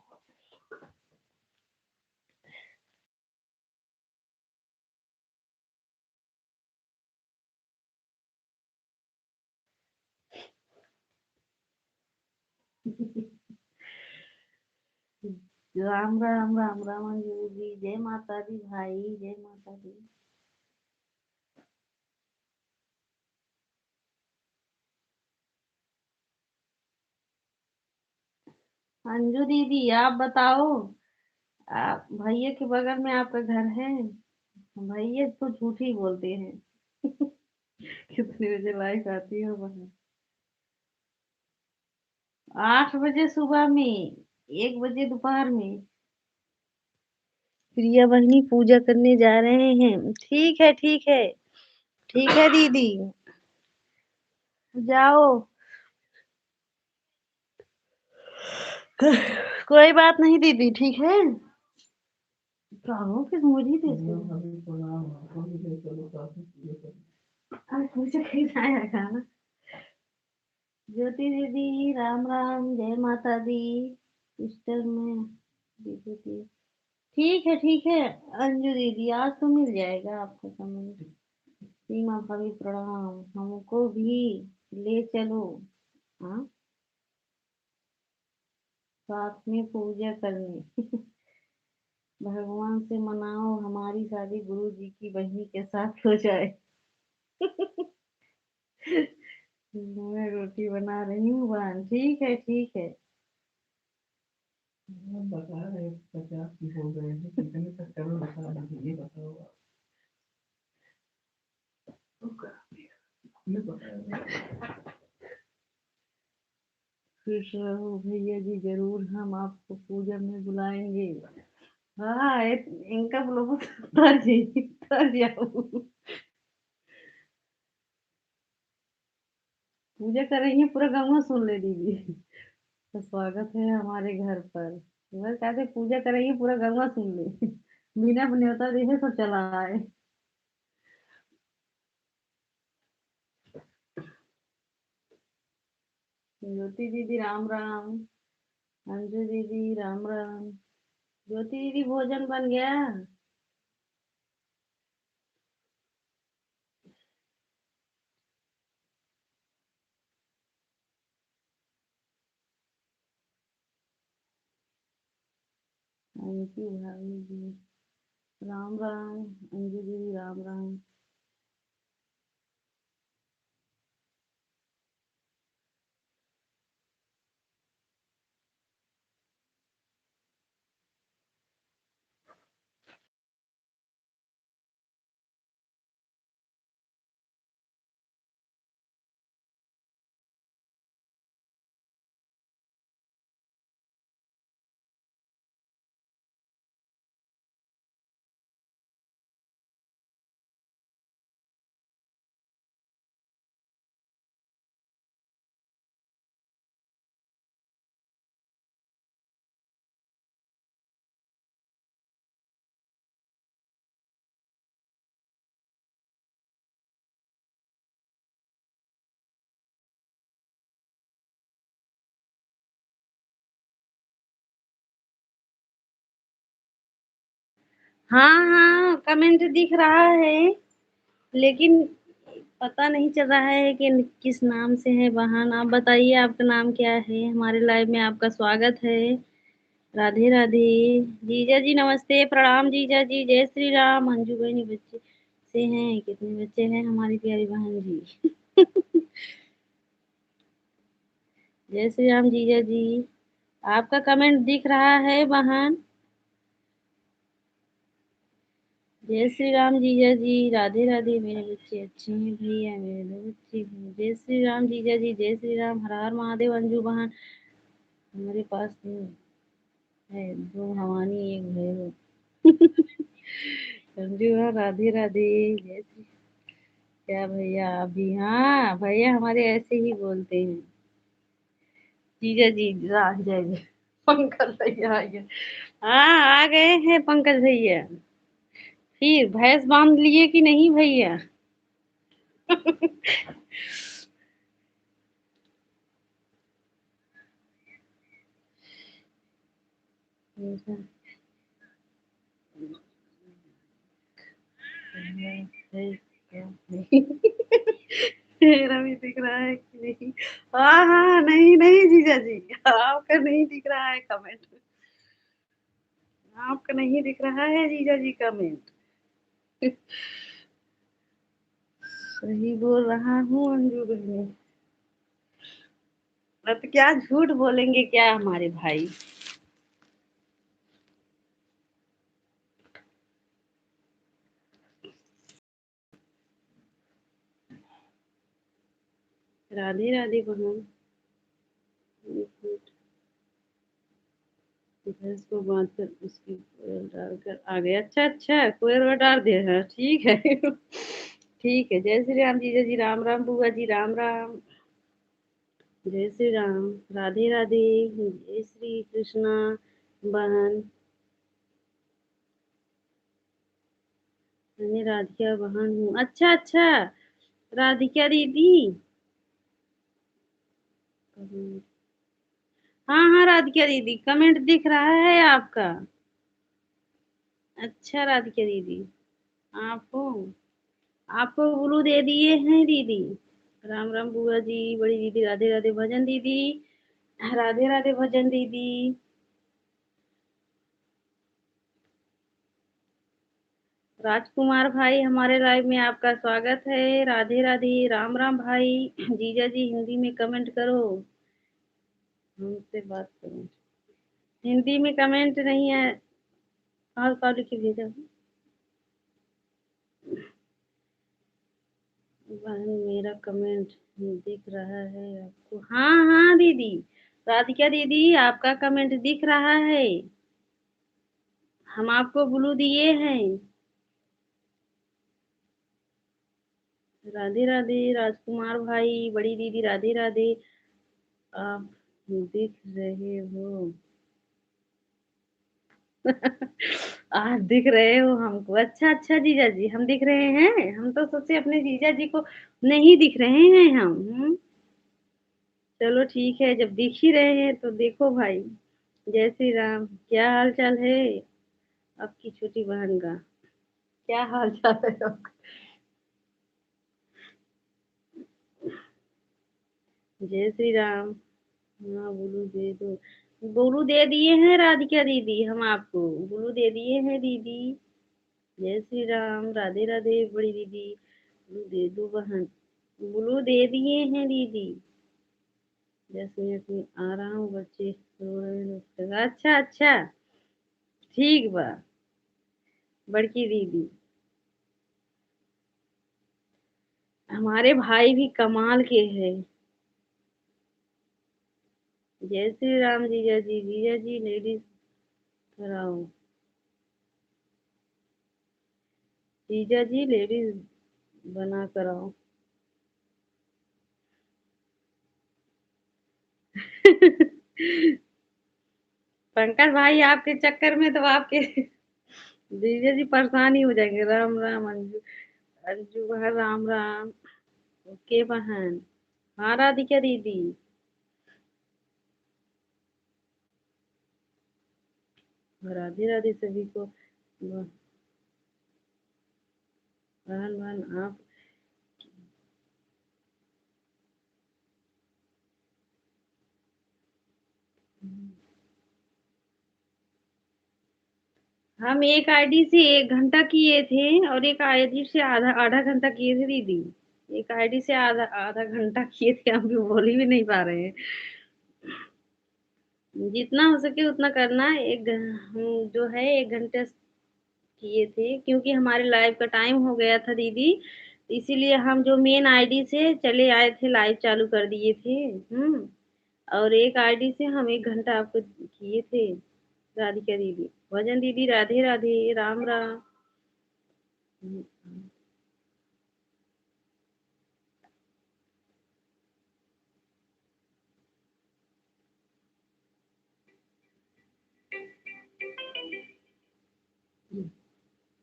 राम राम, राम राम अंजू जी, जय माता दी भाई, जय माता दी। अंजू दीदी, आप बताओ। आप भैया के बगल में आपका घर है? भैया तो झूठ ही बोलते हैं। कितने बजे लाइट आती है वहाँ? 8 बजे सुबह में, 1 बजे दोपहर में। प्रिया बहिनी पूजा करने जा रहे हैं। ठीक है, ठीक है। ठीक है दीदी, जाओ। कोई बात नहीं दीदी, ठीक है। कहो कि मुझे दे दो। अब मुझे खिलाया खाना। ज्योति दीदी, राम राम, जय माता दी। सिस्टर में दीदी दी। ठीक है, ठीक है। अंजू दीदी, आज तो मिल जाएगा आपको कमेंट। सीमा भाभी, प्रणाम। हमको भी ले चलो। हाँ, साथ में पूजा करने। भगवान से मनाओ हमारी शादी गुरु जी की बहनी के साथ हो जाए। मैं रोटी बना रही हूँ बहन। ठीक है, ठीक है। बता रहे 50 की हो गए हैं, कितने तक करो बता दीजिए, ये बताओ आप। आपने बताया। खुश रहो भैया जी, जरूर हम आपको पूजा में बुलाएंगे। हाँ, इनका बोलो तर जी, तर जाओ। पूजा करेंगे, पूरा गाँव सुन ले दीदी। तो स्वागत है हमारे घर पर। बस कहते पूजा करेंगे, पूरा गंगा सुन ले। बिना न्योता देखे सब चला आए। ज्योति दीदी, राम राम। अंजू दीदी, राम राम। ज्योति दीदी, भोजन बन गया? थैंक यू भाभी जी। राम राम। अंजू दीदी, राम राम। हाँ हाँ, कमेंट दिख रहा है, लेकिन पता नहीं चल रहा है कि किस नाम से है बहन। आप बताइए आपका नाम क्या है। हमारे लाइव में आपका स्वागत है। राधे राधे। जीजा जी नमस्ते, प्रणाम जीजा जी, जय श्री राम। अंजू बहनी बच्चे से हैं, कितने बच्चे हैं हमारी प्यारी बहन जी। जय श्री राम जीजा जी। आपका कमेंट दिख रहा है बहन। जय श्री राम जीजा जी, राधे राधे। मेरे बच्चे अच्छे हैं भैया, मेरे दो बच्चे हैं। जय श्री राम जीजा जी, जय श्री राम। हर हर महादेव। अंजू बहन हमारे पास तो है दो भवानी एक भैरव। अंजू बहन राधे राधे। जय श्री। क्या भैया आप भी? हाँ भैया हमारे ऐसे ही बोलते हैं। जीजा जी जय जय। पंकज भैया आ गए। हाँ आ गए हैं पंकज भैया। फिर भैंस बांध लिए कि नहीं भैया? मेरा भी दिख रहा है कि नहीं? हाँ हाँ, नहीं नहीं जीजा जी, आपका नहीं दिख रहा है कमेंट। आपका नहीं दिख रहा है जीजा जी कमेंट। सही बोल रहा हूँ अंजू बहनी। अब क्या झूठ बोलेंगे क्या हमारे भाई। राधे राधे बहन। भैंस को बांध कर उसकी कोयल डालकर आ गए। अच्छा अच्छा, कोयल डाल दिया है, ठीक है। ठीक है। जय श्री राम जीजा जी, राम राम बुआ जी, राम राम। जय श्री राम। राधे राधे। जय श्री कृष्णा बहन। मैं राधिका बहन हूँ। अच्छा अच्छा, राधिका दीदी। हाँ हाँ राधिका दीदी, कमेंट दिख रहा है आपका। अच्छा राधिका दीदी, आप हो। आपको गुरु दे दिए हैं दीदी। राम राम बुआ जी, बड़ी दीदी, राधे राधे भजन दीदी। राधे राधे भजन दीदी। राजकुमार भाई हमारे लाइव में आपका स्वागत है। राधे राधे। राम राम भाई। जीजा जी हिंदी में कमेंट करो, हमसे बात करो। हिंदी में कमेंट नहीं है। और कॉल लिख के भेजा। बहन मेरा कमेंट दिख रहा है आपको? हाँ हाँ दीदी, राधिका दीदी आपका कमेंट दिख रहा है। हम आपको ब्लू दिए हैं। राधे राधे। राजकुमार भाई, बड़ी दीदी, राधे राधे। आप दिख रहे हो। आप दिख रहे हो हमको? अच्छा अच्छा जीजा जी, हम दिख रहे हैं। हम तो सोचे अपने जीजा जी को नहीं दिख रहे हैं हम। चलो ठीक है, जब दिख ही रहे हैं तो देखो भाई। जय श्री राम। क्या हाल चाल है आपकी छोटी बहन का? क्या हाल चाल है आपका? जय श्री राम। हाँ बोलू दे दो। बोलू दे दिए हैं राधिका दीदी, हम आपको बोलू दे दिए हैं दीदी। जय श्री राम। राधे राधे बड़ी दीदी। बोलू दे दो बहन। बोलू दे दिए हैं दीदी। 10 मिनट में आ रहा हूँ, बच्चे रो रहे हैं। अच्छा अच्छा, ठीक बा। बड़की दीदी, हमारे भाई भी कमाल के हैं। जय श्री राम जीजा जी। जीजा जी लेडीज कराओ। जीजा जी लेडीज बना कराओ। पंकज भाई आपके चक्कर में तो आपके जीजा जी परेशान ही हो जाएंगे। राम राम अंजू। अंजू बहन राम राम। ओके बहन। हाँ राधिका दीदी। राधे राधे सभी को। बहन बहन आप हम एक आईडी से 1 घंटा किए थे और एक आईडी से आधा आधा घंटा किए थे दीदी। एक आईडी से आधा आधा घंटा किए थे, हम भी बोल ही भी नहीं पा रहे हैं। जितना हो सके उतना करना। हम जो है 1 घंटे किए थे क्योंकि हमारे लाइव का टाइम हो गया था दीदी। इसीलिए हम जो मेन आईडी से चले आए थे, लाइव चालू कर दिए थे। और एक आईडी से हम 1 घंटा आपको किए थे। राधिका दीदी, भजन दीदी, राधे राधे, राम राम।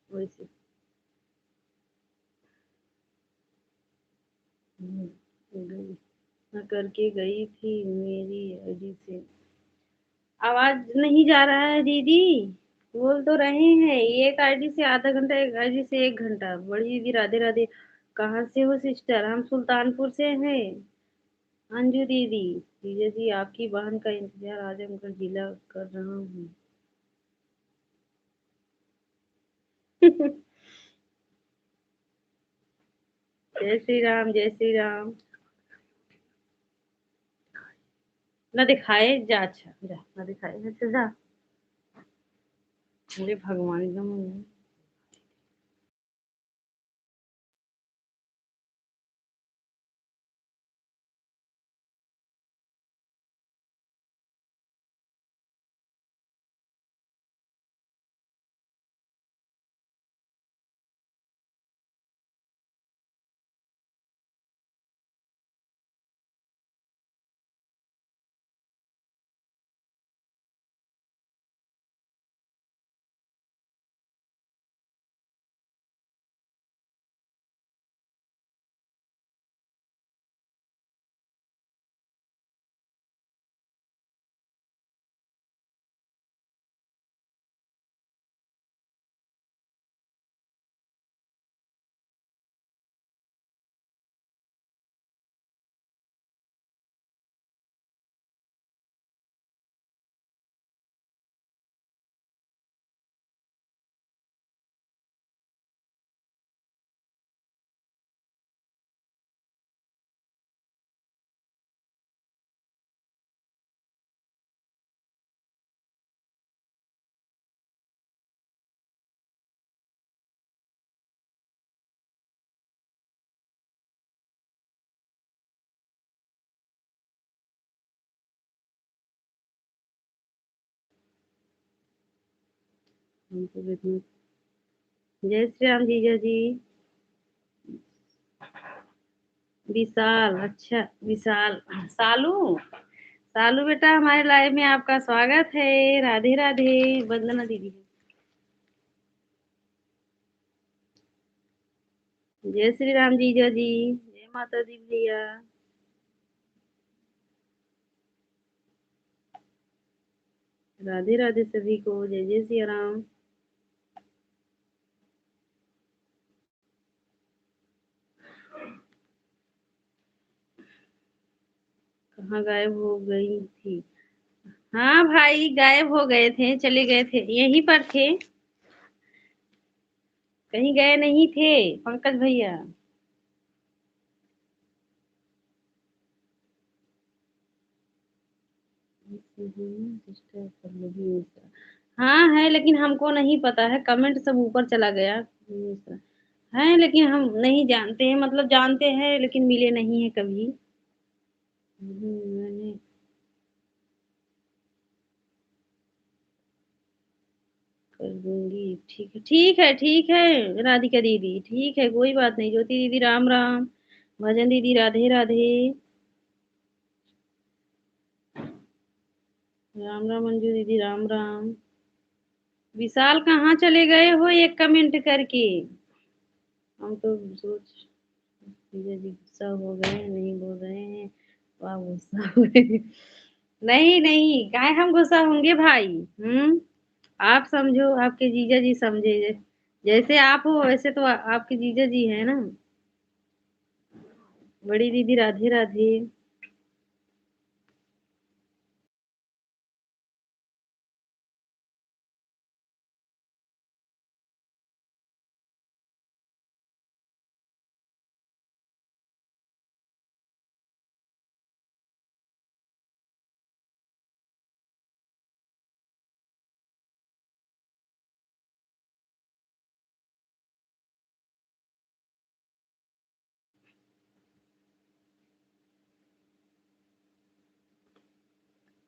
वैसे मैं करके गई थी मेरी आईडी से। आवाज नहीं जा रहा है दीदी। बोल तो रहे हैं, एक आईडी से आधा घंटा, एक आईडी से 1 घंटा। बड़ी दीदी, राधे राधे। कहाँ से हो सिस्टर? हम सुल्तानपुर से हैं। अंजू दीदी, जीजा जी आपकी बहन का इंतजार आजमगढ़ जिला कर रहा हूँ। जय श्री राम, जय श्री राम। ना दिखाए जा, अच्छा जा, ना दिखाए, अच्छा जा। अरे भगवान एकदम। हमको भी जय श्री राम जीजा जी। विशाल, अच्छा विशाल। सालू, सालू बेटा, हमारे लाइव में आपका स्वागत है। राधे राधे। वंदना दीदी, जय श्री राम जीजा जी। जय माता दी भैया। राधे राधे सभी को, जय जय सिया राम। कहाँ गायब हो गई थी? हाँ भाई, गायब हो गए थे, चले गए थे, यहीं पर थे। कहीं गए नहीं थे पंकज भैया। हाँ है, लेकिन हमको नहीं पता है, कमेंट सब ऊपर चला गया। है लेकिन हम नहीं जानते हैं, मतलब जानते हैं लेकिन मिले नहीं है कभी। मैंने कर दूंगी। ठीक है, ठीक है, ठीक है राधिका दीदी, ठीक है, कोई बात नहीं। ज्योति दीदी, राम राम। भजन दीदी, राधे राधे। राम राम मंजू दीदी, राम राम। विशाल कहाँ चले गए हो एक कमेंट करके? हम तो सोच, जीजा जी गुस्सा हो गए, नहीं बोल रहे हैं। वाह, गुस्सा हो गए। नहीं नहीं, काहे हम गुस्सा होंगे भाई? आप समझो, आपके जीजा जी समझे। जैसे आप हो वैसे तो आपके जीजा जी है ना। बड़ी दीदी, राधे राधे।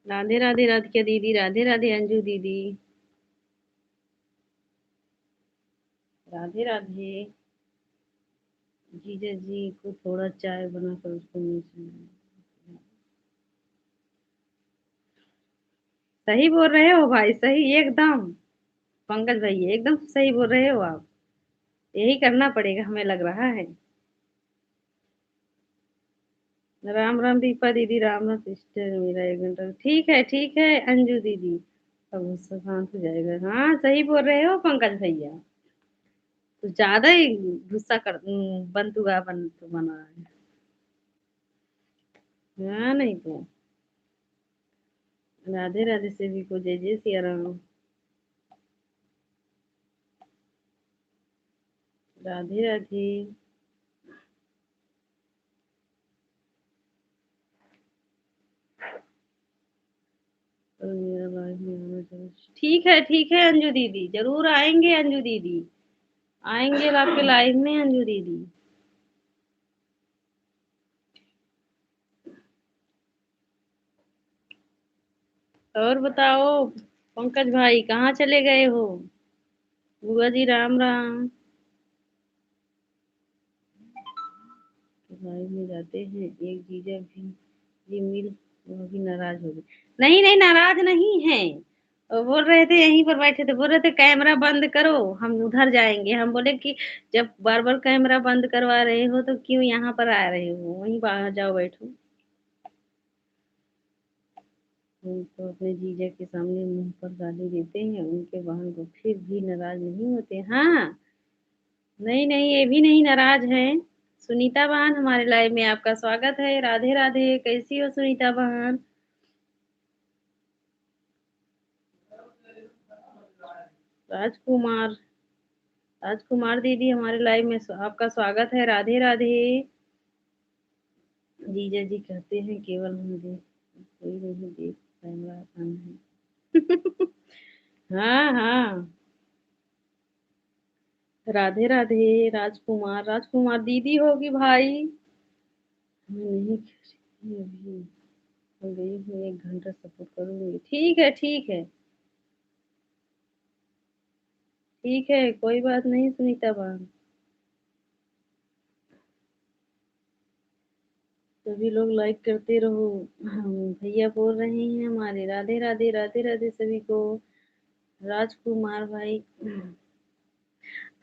राधे राधे राधिका दीदी, राधे राधे अंजू दीदी, राधे राधे। जीजा जी को थोड़ा चाय बनाकर उसको नीचे। सही बोल रहे हो भाई, सही एकदम। पंकज भाई एकदम सही बोल रहे हो आप। यही करना पड़ेगा हमें लग रहा है। राम राम दीपा दीदी, राम राम सिस्टर, मेरा 1 घंटा ठीक है अंजू दीदी। अब गुस्सा शांत हो जाएगा। हाँ सही बोल रहे हो पंकज भैया। तो ज्यादा ही गुस्सा कर बंतुआ बना है। हाँ नहीं तो। राधे राधे से भी को जय जय सिया राम। राधे राधे। और मेरा लाइफ में आना जरूर। ठीक है अंजू दीदी, जरूर आएंगे अंजू दीदी। आएंगे आपके लाइफ में अंजू दीदी। और बताओ पंकज भाई कहाँ चले गए हो। बुआ जी राम राम। लाइव में जाते हैं एक जीजा भी जी मिल। वो भी नाराज हो गए। नहीं नहीं नाराज नहीं है। वो बोल रहे थे यहीं पर बैठे थे, बोल रहे थे कैमरा बंद करो हम उधर जाएंगे। हम बोले कि जब बार बार कैमरा बंद करवा रहे हो तो क्यों यहाँ पर आ रहे हो, वहीं बाहर जाओ बैठो। हम तो अपने जीजा के सामने मुंह पर गाली देते हैं, उनके बहन को फिर भी नाराज नहीं होते। हाँ नहीं नहीं ये भी नहीं नाराज है। सुनीता बहन हमारे लाइव में आपका स्वागत है। राधे राधे, कैसी हो सुनीता बहन। राजकुमार, राजकुमार दीदी हमारे लाइव में आपका स्वागत है। राधे राधे। जीजा जी कहते हैं केवल हम देख, कोई नहीं देख, कैमरा ऑन है। हाँ हाँ। राधे राधे। राजकुमार, राजकुमार दीदी होगी भाई। मैं नहीं अभी हो गई हूँ, 1 घंटा सपोर्ट करूंगी। ठीक है कोई बात नहीं सुनीता बहन। सभी लोग लाइक करते रहो। हम भैया बोल रहे हैं हमारे। राधे राधे, राधे राधे सभी को। राजकुमार भाई।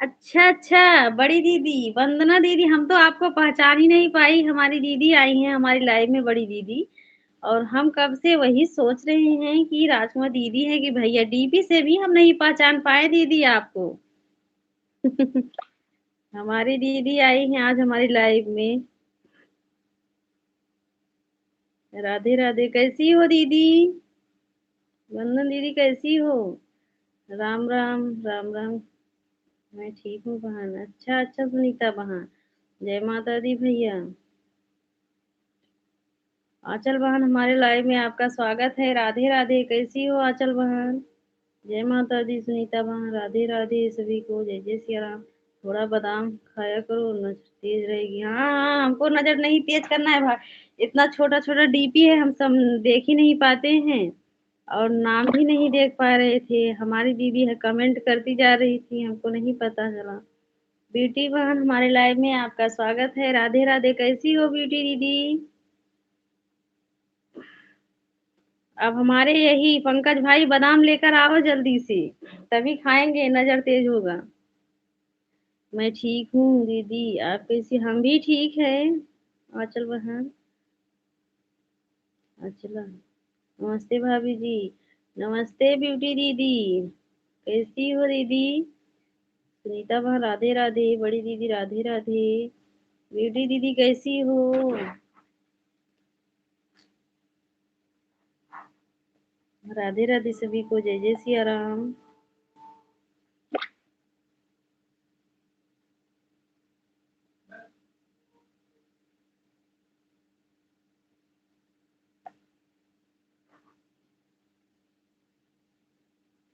अच्छा अच्छा, बड़ी दीदी वंदना दीदी, हम तो आपको पहचान ही नहीं पाई। हमारी दीदी आई हैं हमारी लाइव में, बड़ी दीदी। और हम कब से वही सोच रहे हैं कि राजकुमार दीदी है कि भैया, डीपी से भी हम नहीं पहचान पाए दीदी आपको। हमारी दीदी आई हैं आज हमारी लाइव में। राधे राधे, कैसी हो दीदी। वंदन दीदी कैसी हो। राम राम, राम राम। मैं ठीक हूँ बहन। अच्छा अच्छा सुनीता बहन, जय माता दी भैया। आंचल बहन हमारे लाइव में आपका स्वागत है। राधे राधे, कैसी हो आंचल बहन। जय माता दी सुनीता बहन, राधे राधे सभी को, जय जय सिया राम। थोड़ा बादाम खाया करो, नजर तेज रहेगी। हाँ हाँ, हमको नजर नहीं तेज करना है भाई। इतना छोटा छोटा डीपी है, हम सब देख ही नहीं पाते हैं। और नाम भी नहीं देख पा रहे थे। हमारी दीदी है कमेंट करती जा रही थी, हमको नहीं पता चला। ब्यूटी बहन हमारे लाइव में आपका स्वागत है। राधे राधे, कैसी हो ब्यूटी दीदी। अब हमारे यही पंकज भाई बादाम लेकर आओ जल्दी से, तभी खाएंगे, नजर तेज होगा। मैं ठीक हूँ दीदी, आप कैसी। हम भी ठीक है आंचल बहन। अच्छा, नमस्ते भाभी जी। नमस्ते ब्यूटी दीदी, कैसी हो दीदी। सुनीता बहन राधे राधे, बड़ी दीदी राधे राधे। ब्यूटी दीदी कैसी हो। राधे राधे सभी को, जय जय सिया राम।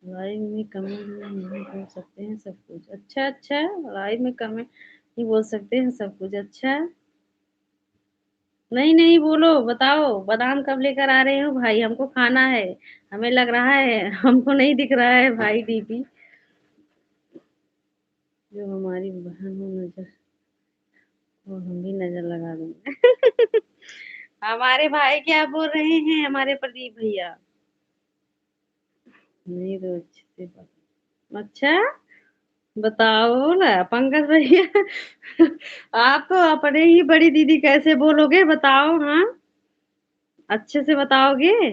लाइव में कमेंट में नहीं बोल सकते हैं सब कुछ। अच्छा अच्छा, लाइव में कमेंट नहीं बोल सकते हैं सब कुछ। अच्छा नहीं नहीं बोलो, बताओ बादाम कब लेकर आ रहे हो भाई, हमको खाना है। हमें लग रहा है हमको नहीं दिख रहा है भाई डीपी। जो हमारी बहन हो नजर, वो हम भी नजर लगा देंगे। हमारे भाई क्या बोल रहे हैं हमारे प्रदीप भैया? नहीं तो अच्छे से अच्छा बताओ ना पंकज भैया। आप तो अपने ही बड़ी दीदी कैसे बोलोगे, बताओ हाँ। अच्छे से बताओगे,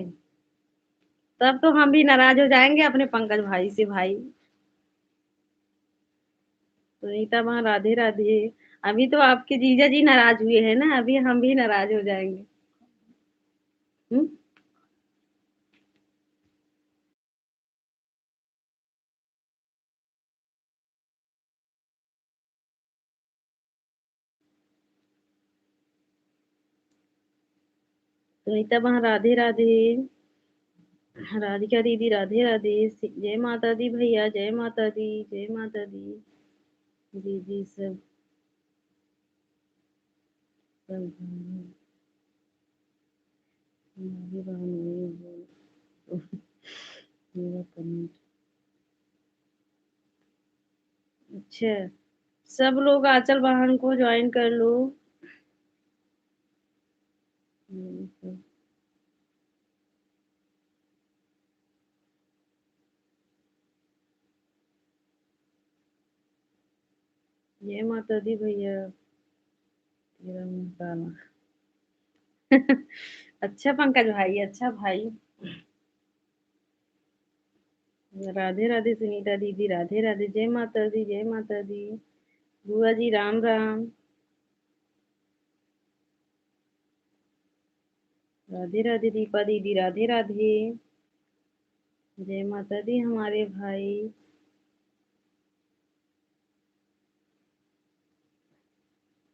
तब तो हम भी नाराज हो जाएंगे अपने पंकज भाई से भाई। सुनीता वहां राधे राधे। अभी तो आपके जीजा जी नाराज हुए हैं ना, अभी हम भी नाराज हो जाएंगे। हम्म। सुनीता वहां राधे राधे। राधिका दीदी राधे राधे। जय माता दी भैया, जय माता दी, जय माता दी। दीदी सब सब हमारी बहन नहीं बोल। मेरा कमेंट। अच्छा, सब लोग आंचल वाहन को ज्वाइन कर लो। जय माता दी भैया। तेरा मुंह काला। अच्छा पंकज भाई, अच्छा भाई। राधे राधे सुनीता दीदी, राधे राधे, जय माता दी, जय माता दी। बुआ जी राम राम। राधे राधे दीपा दीदी, राधे राधे। जय माता दी हमारे भाई।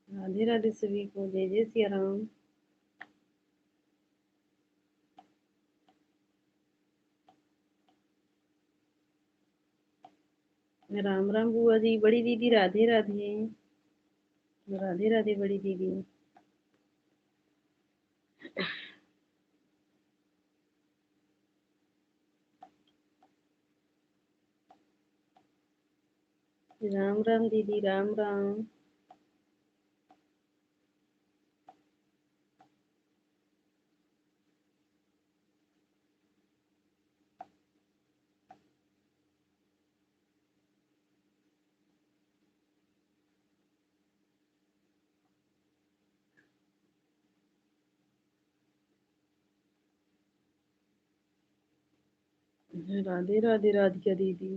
राधे राधे सभी को, जय जय सिया राम। राम राम बुआ जी, बड़ी दीदी राधे राधे। राधे राधे बड़ी दीदी। राम राम दीदी, राम राम। राधे राधे राधिका दीदी।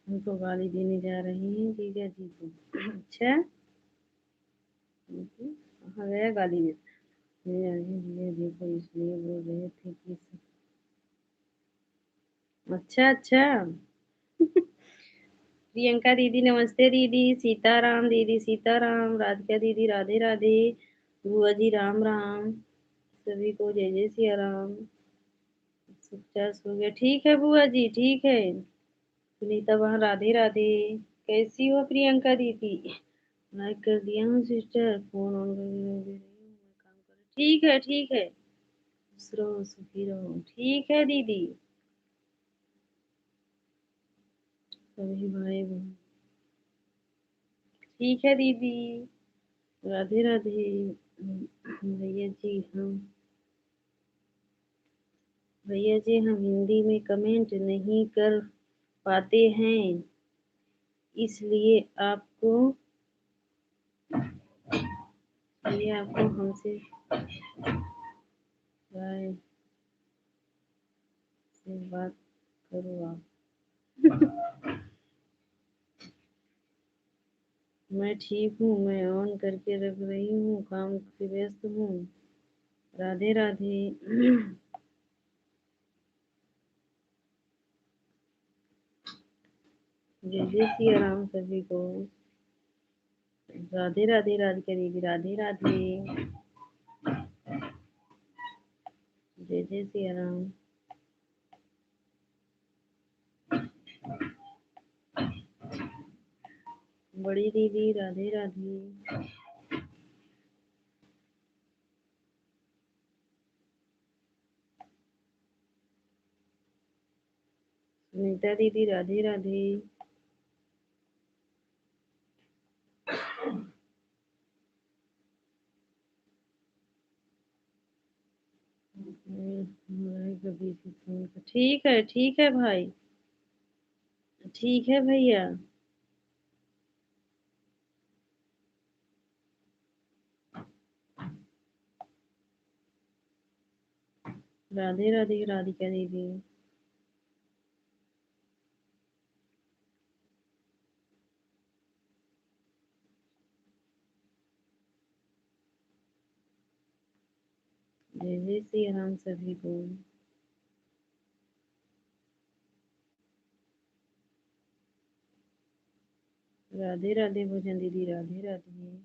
उनको गाली देने जा रही हैं जीजा जी को। अच्छा। कहाँ गया गाली देने? जीजा जी को इसलिए बोल रहे थे कि अच्छा अच्छा। प्रियंका दीदी नमस्ते दीदी, सीताराम दीदी सीताराम, राधिका दीदी राधे राधे। बुआ जी राम राम। सभी को जय जय सिया राम। सुखचास हो गया, ठीक है बुआ जी, ठीक है। सुनीता वहां राधे राधे। कैसी हो प्रियंका दीदी? लाइक कर दिया हूँ सिस्टर, फोन ऑन कर काम कर। ठीक है ठीक है। खुश रहो सुखी रहो, ठीक है दीदी। सभी भाई बहन। ठीक है दीदी। राधे राधे। भैया जी हम भैया जी हम हिंदी में कमेंट नहीं कर पाते हैं, इसलिए आपको हमसे राय से बात करो आप। मैं ठीक हूँ, मैं ऑन करके रख रही हूँ, काम से व्यस्त हूँ। राधे राधे। जय जय सिया राम सभी को। राधे राधे राधिका दीदी, राधे राधे। जय जय सिया राम। बड़ी दीदी राधे राधे। सुनीता दीदी राधे राधे। ठीक है भाई, ठीक है भैया। राधे राधे राधिका दीदी। जय जय श्री राम सभी को। राधे राधे भोजन दीदी राधे राधे।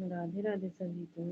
राधे राधे सभी को।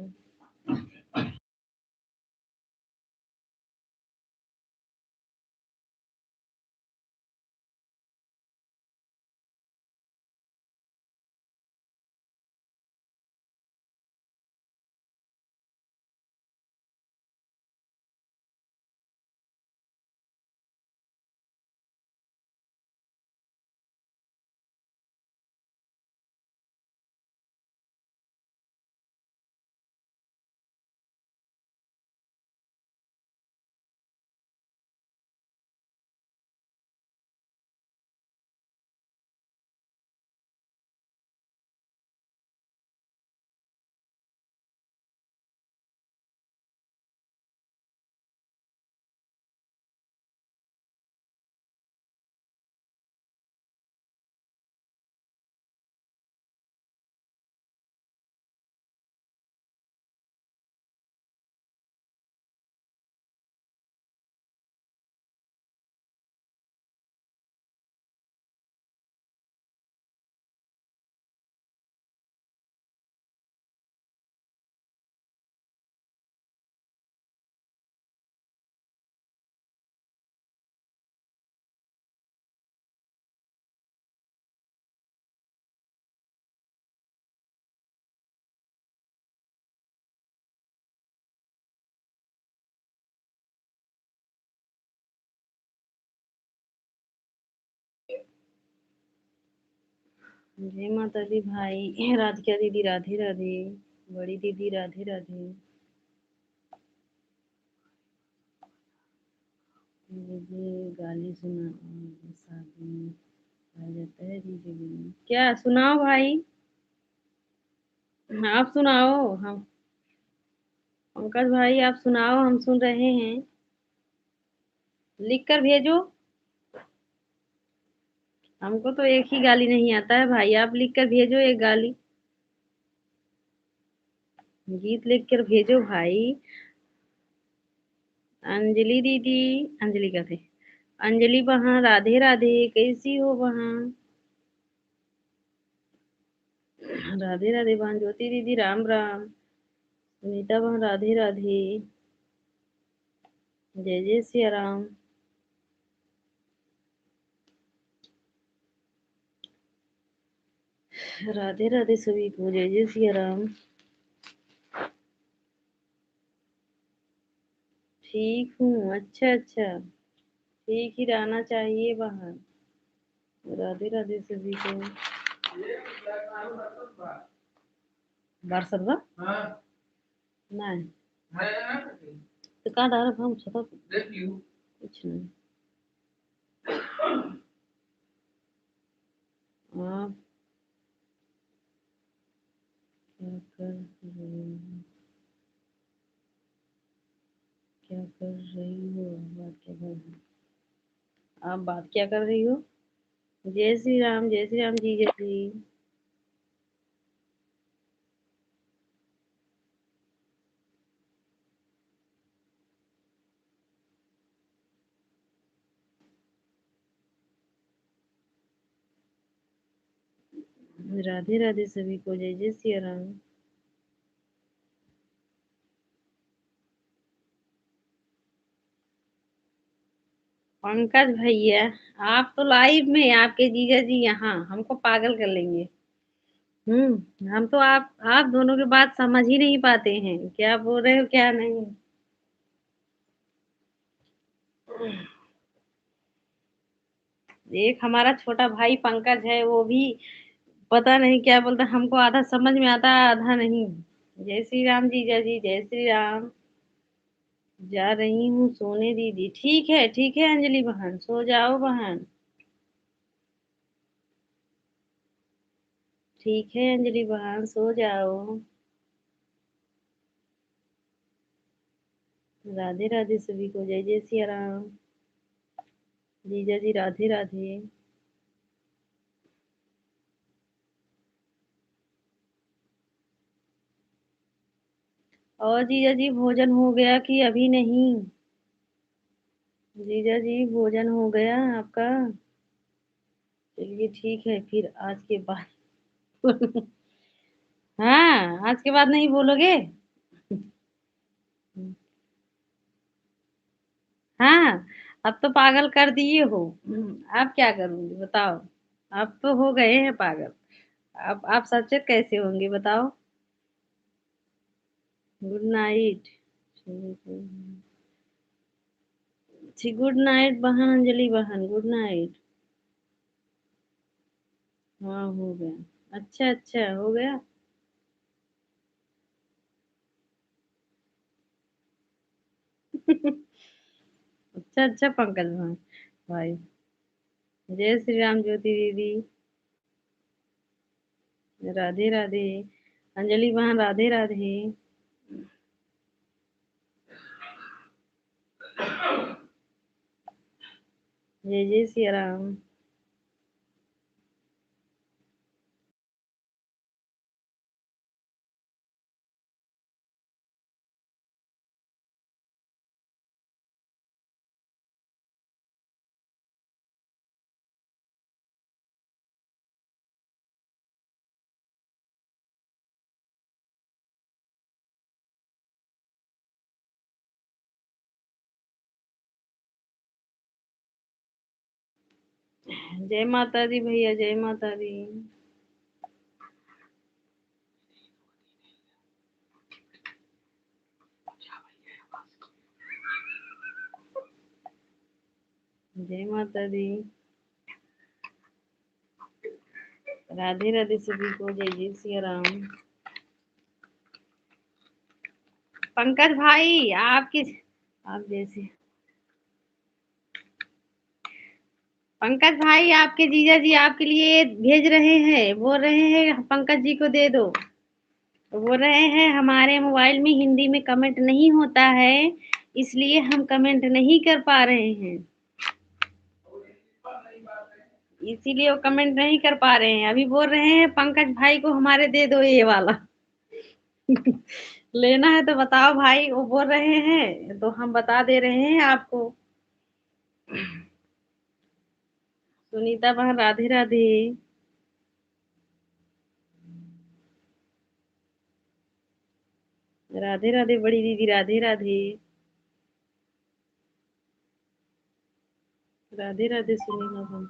जय माता दी भाई। राधिका दीदी राधे राधे। बड़ी दीदी राधे राधे। मुझे गाली सुना शादी आ जाता है दीदी। क्या सुनाओ भाई? आप सुनाओ। हम पंकज भाई आप सुनाओ, हम सुन रहे हैं। लिख कर भेजो। हमको तो एक ही गाली नहीं आता है भाई, आप लिख कर भेजो एक गाली। गीत लिख कर भेजो भाई। अंजलि दीदी, अंजलि का थे, अंजलि बहन राधे राधे, कैसी हो बहन? राधे राधे बहन। ज्योति दीदी राम राम। सुनीता बहन राधे राधे। जय जय सिया राम। राधे राधे सभी को, जय जय सिया राम। ठीक हूँ। अच्छा अच्छा, ठीक ही रहना चाहिए बहन। राधे राधे सभी को। बारसत बा नहीं तो कहाँ डाल हम छत कुछ नहीं। आप क्या कर रहे हो? क्या कर रही हो? बात क्या कर रही हो? आप बात क्या कर रही हो? जय श्री राम, जय श्री राम जी, जय श्री। राधे राधे सभी को, जय जय सिया राम। पंकज भैया, आप तो लाइव में, आपके जीजा जी यहाँ हमको पागल कर लेंगे। हम तो आप दोनों की बात समझ ही नहीं पाते हैं, क्या बोल रहे हो क्या नहीं। एक हमारा छोटा भाई पंकज है, वो भी पता नहीं क्या बोलता, हमको आधा समझ में आता आधा नहीं। जय श्री राम जीजा जी, जय श्री राम। जा रही हूँ सोने दीदी, ठीक है अंजलि बहन, सो जाओ बहन। ठीक है अंजलि बहन, सो जाओ। राधे राधे सभी को, जय जय सिया राम। जीजा जी राधे राधे। और जीजा जी भोजन हो गया कि अभी नहीं। जीजा जी भोजन हो गया आपका। चलिए ठीक है, फिर आज के बाद। हाँ, आज के बाद नहीं बोलोगे। हाँ, अब तो पागल कर दिए हो। अब क्या करूंगी बताओ। अब तो हो गए हैं पागल। अब आप सचेत कैसे होंगे बताओ। Good night. जी गुड नाइट बहन, अंजलि बहन, गुड नाइट। हाँ हो गया। अच्छा अच्छा हो गया। अच्छा अच्छा पंकज भाई। भाई, जय श्री राम ज्योति दीदी। राधे राधे। अंजलि बहन राधे राधे। जय जय सिया राम। जय माता दी भैया, जय माता दी। जय माता दी। राधे राधे सभी को, जय जय सिया राम। पंकज भाई आपकी, आप जैसे, पंकज भाई आपके जीजा जी आपके लिए भेज रहे हैं, बोल रहे हैं पंकज जी को दे दो। बोल रहे हैं हमारे मोबाइल में हिंदी में कमेंट नहीं होता है, इसलिए हम कमेंट नहीं कर पा रहे हैं। इसीलिए वो कमेंट नहीं कर पा रहे हैं, अभी बोल रहे हैं पंकज भाई को हमारे दे दो ये वाला। लेना है तो बताओ भाई, वो बोल रहे हैं तो हम बता दे रहे हैं आपको। सुनीता बहन राधे राधे। राधे राधे बड़ी दीदी, राधे राधे। राधे राधे सुनीता बहन।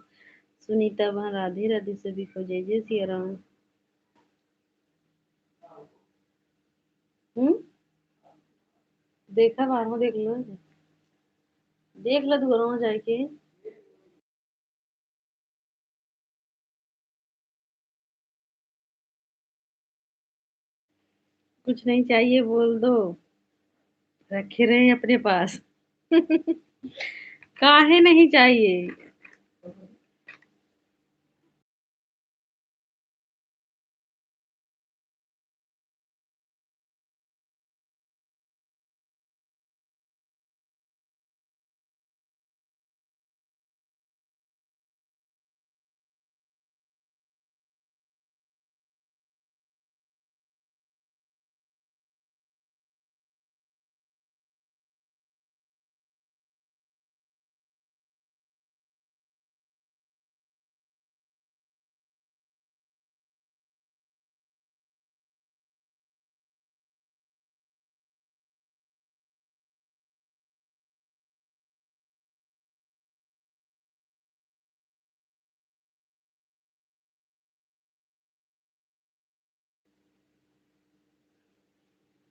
सुनीता बहन राधे राधे सभी को, जय जय सिया राम। हम्म। देखा बाहर देख लो, देख लो दोनों जाके। कुछ नहीं चाहिए बोल दो, रखे रहे अपने पास। काहे नहीं चाहिए।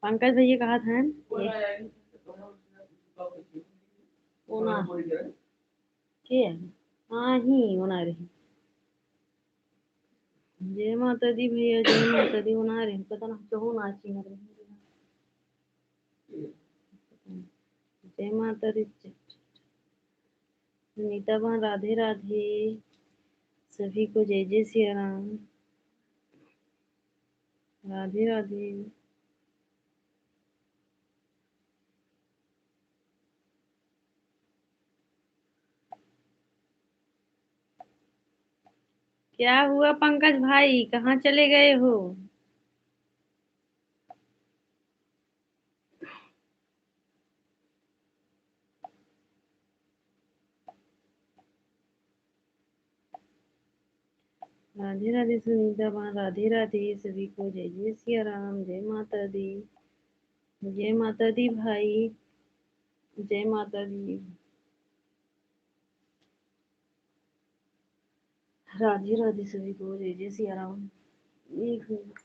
पंकज भैया कहा था ओना के हाँ ही ओना रही जय माता दी भैया जय माता दी ओना रही पता ना जो नाची ना रही जय माता दी सुनीता बहन राधे राधे सभी को जय जय सिया राम राधे राधे क्या हुआ पंकज भाई कहाँ चले गए हो राधे राधे सुनीता बहन राधे राधे सभी को जय जय सिया राम जय माता दी जय माता दी भाई जय माता दी राधे राधे सभी को जय जय सिया राम एक मिनट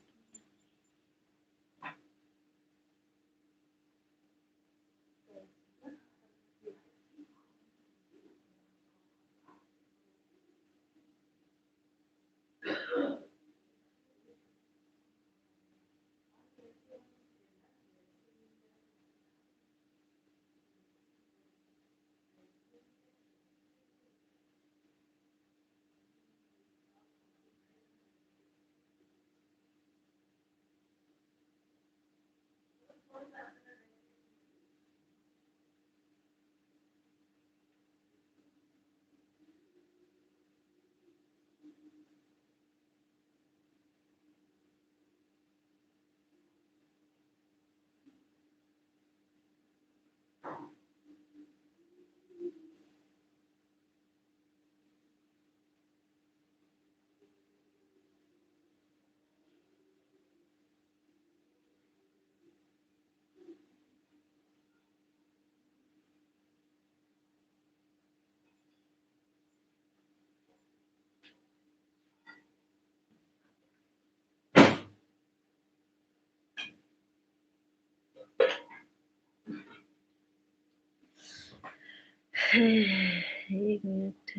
एक मिनट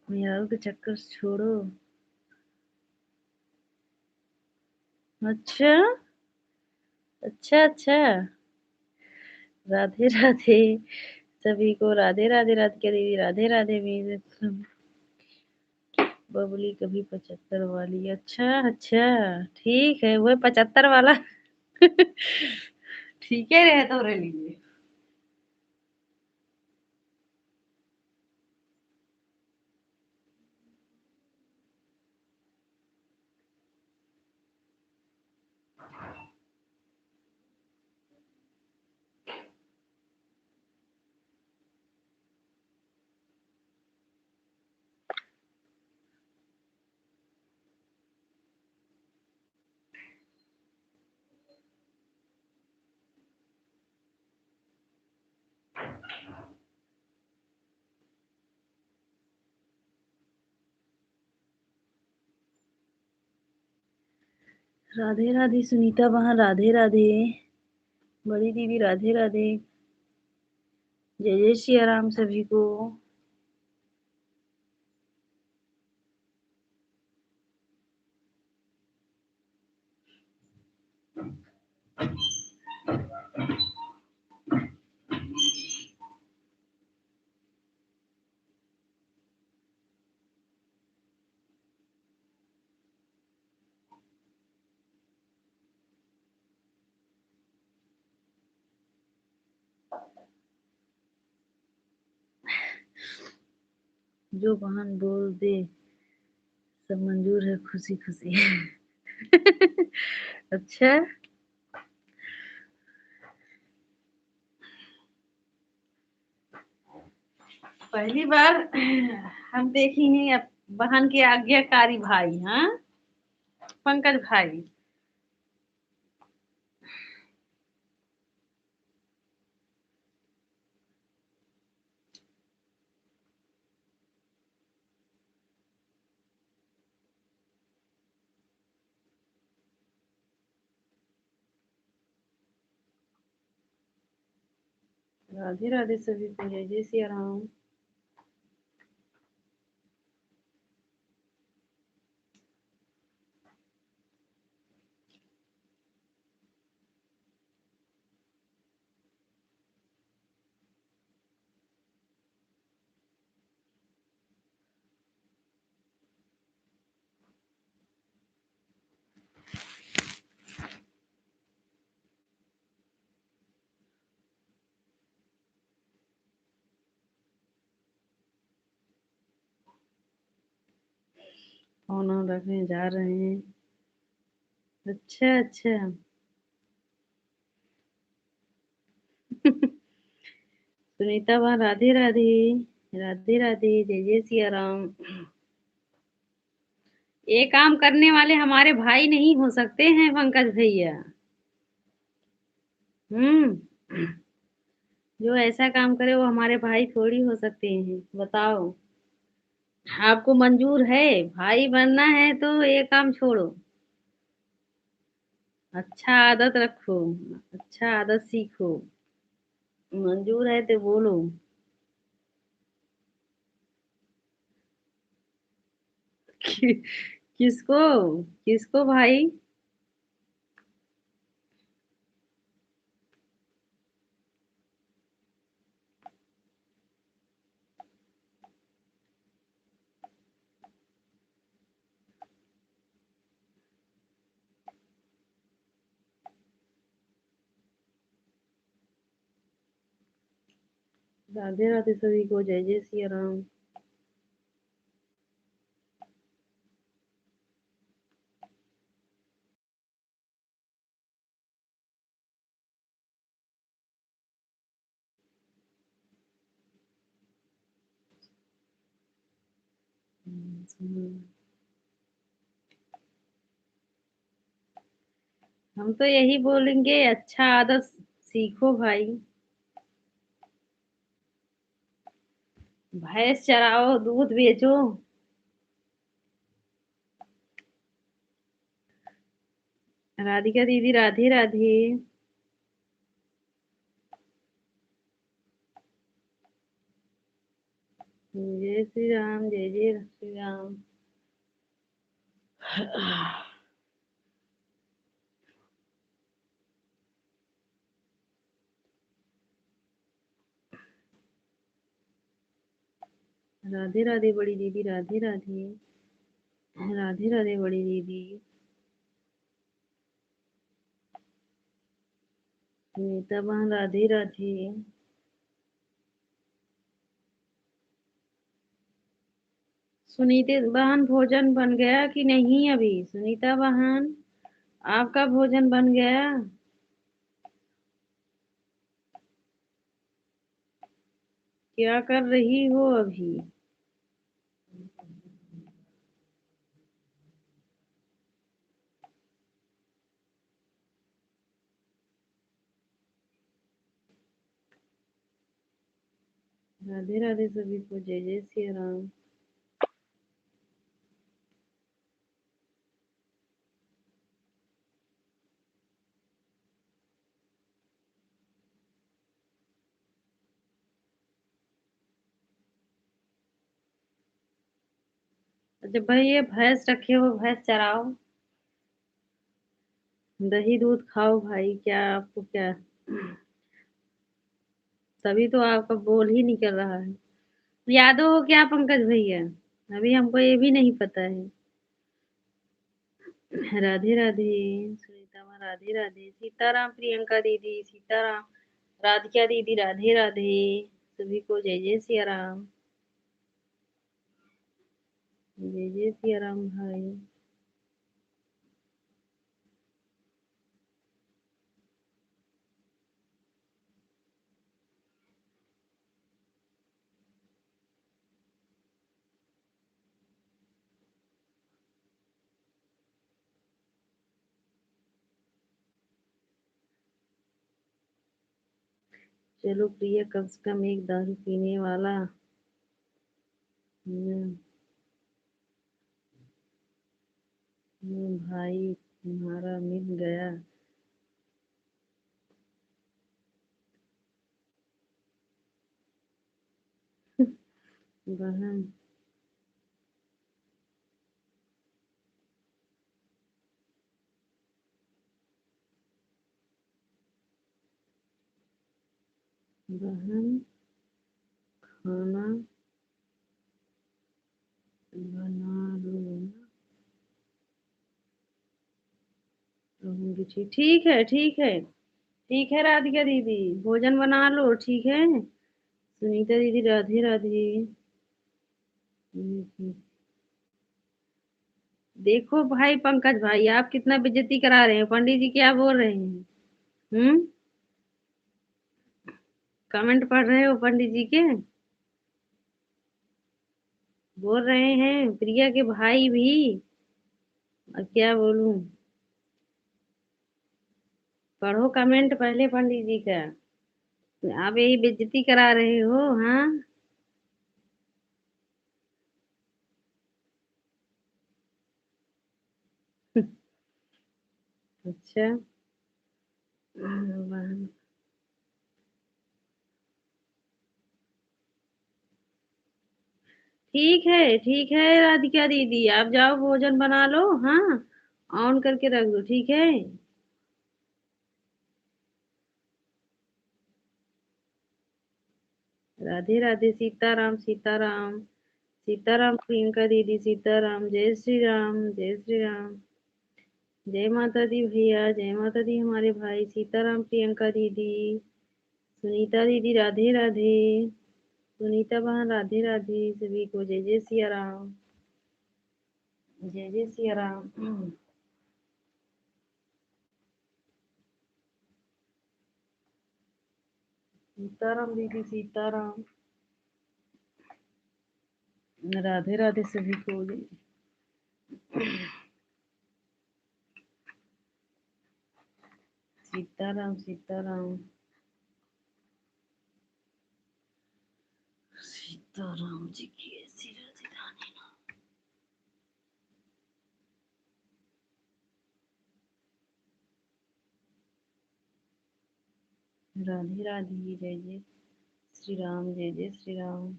मेरा के चक्कर छोड़ो अच्छा अच्छा अच्छा राधे राधे सभी को राधे राधे राधिका दीदी राधे राधे मेरे बबली कभी 75 वाली अच्छा अच्छा ठीक है वो 75 वाला ठीक है रहे तो रह लीजिए राधे राधे सुनीता वहां राधे राधे बड़ी दीदी राधे राधे जय जय श्री राम सभी को जो बहन बोल दे सब मंजूर है खुशी खुशी अच्छा पहली बार हम देखेंगे बहन के आज्ञाकारी भाई हाँ पंकज भाई राधे राधे सभी को, जय जय सिया राम। फोन ऑन रखने जा रहे हैं। अच्छा अच्छा। सुनीता बहन राधे राधे। राधे राधे, जय जय सिया राम। ये काम करने वाले हमारे भाई नहीं हो सकते हैं पंकज भैया। हम्म। जो ऐसा काम करे वो हमारे भाई थोड़ी हो सकते हैं, बताओ। आपको मंजूर है, भाई बनना है तो ये काम छोड़ो। अच्छा आदत रखो, अच्छा आदत सीखो। मंजूर है तो बोलो। किसको? किसको भाई? राधे राधे सभी को, जय जय सिया राम। हम तो यही बोलेंगे, अच्छा आदत सीखो भाई। भैंस चराओ, दूध बेचो। राधिका दीदी राधे राधे। जय श्री राम, जय जय श्री राम। राधे राधे बड़ी दीदी, राधे राधे। राधे राधे बड़ी दीदी। सुनीता बहन राधे राधे। सुनीता बहन भोजन बन गया कि नहीं अभी? सुनीता बहन, आपका भोजन बन गया? क्या कर रही हो अभी? राधे राधे सभी को, जय जय श्री राम। अच्छा भाई, ये भैंस रखे हो, भैंस चराओ। दही दूध खाओ भाई, क्या आपको क्या? तभी तो आपका बोल ही निकल रहा है। यादव हो क्या पंकज भैया? अभी हमको ये भी नहीं पता है। राधे राधे। सुनीता माँ राधे राधे। सीताराम प्रियंका दीदी, सीताराम। राधिका दीदी राधे राधे। सभी को जय जय सिया राम। जय जय सिया राम भाई। चलो प्रिया, कम से कम एक दारू पीने वाला हम्म, भाई तुम्हारा मिल गया। बहन बहन खाना बना लो ना, रहूंगी ठीक। ठीक है, ठीक है, ठीक है राधिका दीदी, भोजन बना लो, ठीक है। सुनीता दीदी राधे राधे। देखो भाई पंकज भाई, आप कितना बेइज्जती करा रहे हैं, पंडित जी क्या बोल रहे हैं? हम्म। कमेंट पढ़ रहे हो पंडित जी के? बोल रहे हैं प्रिया के भाई भी। अब क्या बोलूं? पढ़ो कमेंट पहले पंडित जी का। आप यही बेइज्जती करा रहे हो, हाँ? अच्छा। ठीक है राधिका दीदी, आप जाओ भोजन बना लो, हाँ। ऑन करके रख दो, ठीक है। राधे राधे, सीताराम सीताराम। सीताराम प्रियंका दीदी, सीताराम, जय श्री राम, जय श्री राम। जय माता दी भैया, जय माता दी हमारे भाई, सीताराम प्रियंका दीदी। सुनीता दीदी राधे राधे। सुनीता बहन राधे राधे, सभी को जय जय सिया राम, जय जय सिया राम। सीताराम दीदी, सीताराम। राधे राधे सभी को। सीताराम सीताराम। सीताराम जी की ऐसी राजधानी। राधे राधे, जय जय श्री राम, जय जय श्री राम।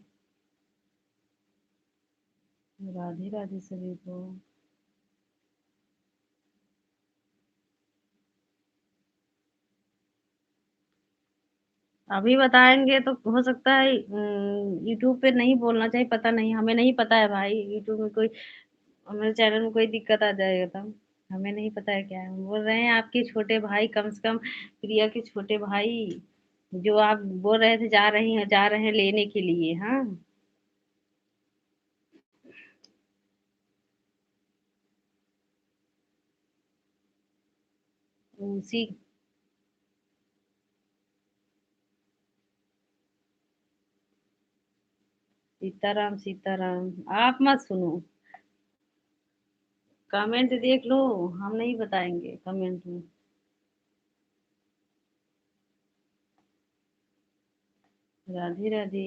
राधे राधे सभी को। अभी बताएंगे तो हो सकता है यूट्यूब पे नहीं बोलना चाहिए, पता नहीं, हमें नहीं पता है भाई, यूट्यूब में कोई, हमारे चैनल में कोई दिक्कत आ जाएगा तब। हमें नहीं पता है क्या है, हम बोल रहे हैं आपके छोटे भाई, कम से कम प्रिया के छोटे भाई, जो आप बोल रहे थे जा रहे हैं लेने के लिए, हाँ। उसी। सीताराम सीताराम। आप मत सुनो, कमेंट देख लो, हम नहीं बताएंगे कमेंट में। राधे राधे।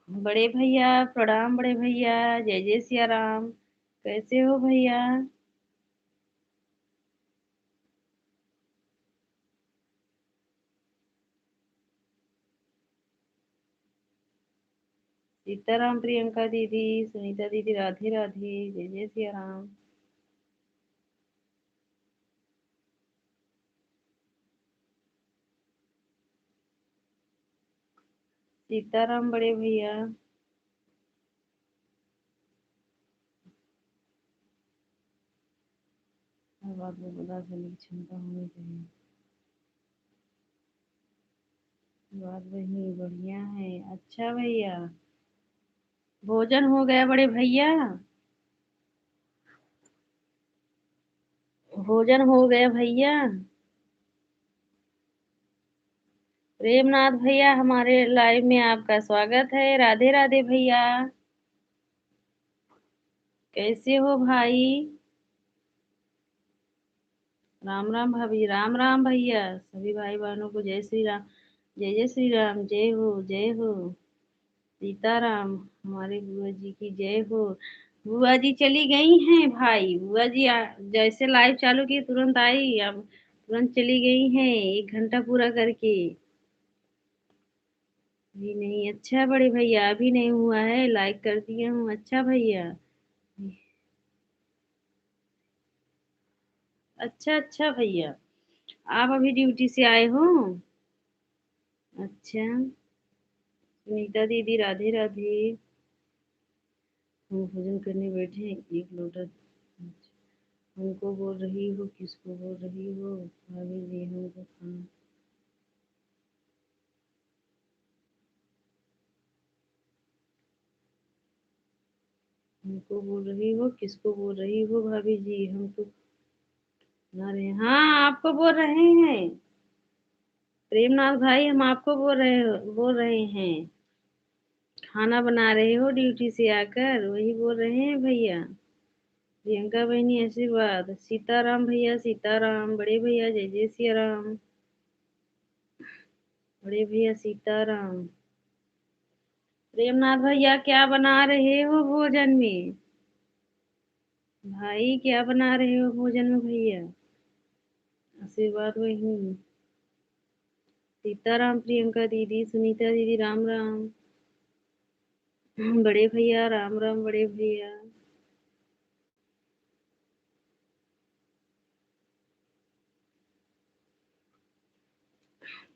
बड़े भैया प्रणाम, बड़े भैया, जय जय सिया राम। कैसे हो भैया? सीताराम प्रियंका दीदी, सुनीता दीदी राधे राधे, जय जय सिया राम। सीताराम बड़े भैया। हर बात में बता देने की क्षमता होनी चाहिए। बात वही बढ़िया है। अच्छा भैया, भोजन हो गया बड़े भैया? भोजन हो गया भैया? प्रेमनाथ भैया, हमारे लाइव में आपका स्वागत है। राधे राधे भैया। कैसे हो भाई? राम राम भाभी, राम राम भैया, सभी भाई बहनों को जय श्री राम, जय जय श्री राम, जय हो जय हो। सीताराम। हमारे बुआ जी की जय हो। बुआ जी चली गई हैं भाई, बुआ जी जैसे लाइव चालू की तुरंत आई, अब तुरंत चली गई हैं, 1 घंटा पूरा करके। अभी नहीं। अच्छा बड़े भैया, अभी नहीं हुआ है, लाइक कर दिया हूँ। अच्छा भैया। अच्छा अच्छा भैया, आप अभी ड्यूटी से आए हो? अच्छा। सुनीता दीदी राधे राधे। हम भोजन करने बैठे हैं, एक लोटा। हमको बोल रही हो, किसको बोल रही हो? भाभी जी हमको खाना। हमको बोल रही हो, किसको बोल रही हो भाभी जी? हम तो बना रहे हैं। हाँ, आपको बोल रहे हैं प्रेमनाथ भाई, हम आपको बोल रहे हैं। खाना बना रहे हो ड्यूटी से आकर, वही बोल रहे हैं भैया। प्रियंका बहनी आशीर्वाद। सीताराम भैया सीताराम, बड़े भैया जय जय सिया राम। बड़े भैया सीताराम। प्रेमनाथ भैया क्या बना रहे हो भोजन में? भाई क्या बना रहे हो भोजन में भैया? आशीर्वाद वही। सीताराम प्रियंका दीदी, सुनीता दीदी राम राम। बड़े भैया राम राम, बड़े भैया।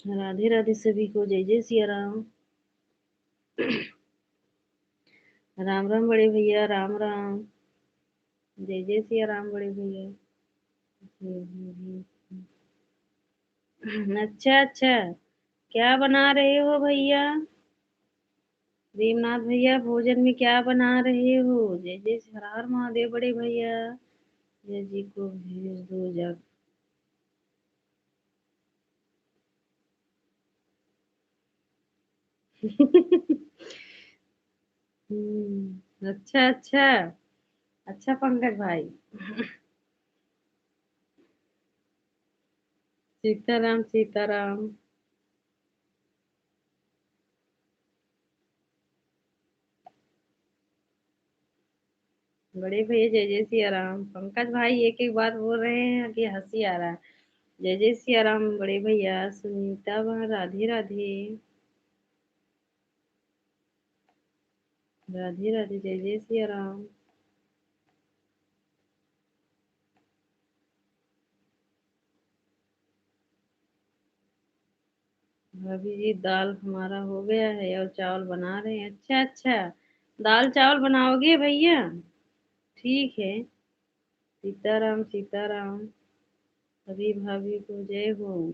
राधे राधे सभी को, जय जय सिया राम। राम राम बड़े भैया, राम राम। जय जय सिया राम बड़े भैया। अच्छा अच्छा, क्या बना रहे हो भैया? देवनाथ भैया भोजन में क्या बना रहे हो? जय जय हर हर महादेव बड़े भैया। जय जी को भेज दो जग। अच्छा अच्छा। अच्छा पंकज भाई। सीताराम सीताराम। बड़े भैया जय जय सिया राम। पंकज भाई एक एक बात बोल रहे हैं कि हंसी आ रहा है। जय जय सिया राम बड़े भैया। सुनीता वह राधे राधे। राधे राधे, जय जय सिया राम। भाभी जी दाल हमारा हो गया है और चावल बना रहे हैं। अच्छा अच्छा, दाल चावल बनाओगे भैया? ठीक है। सीताराम सीताराम। सभी भाभी को जय हो।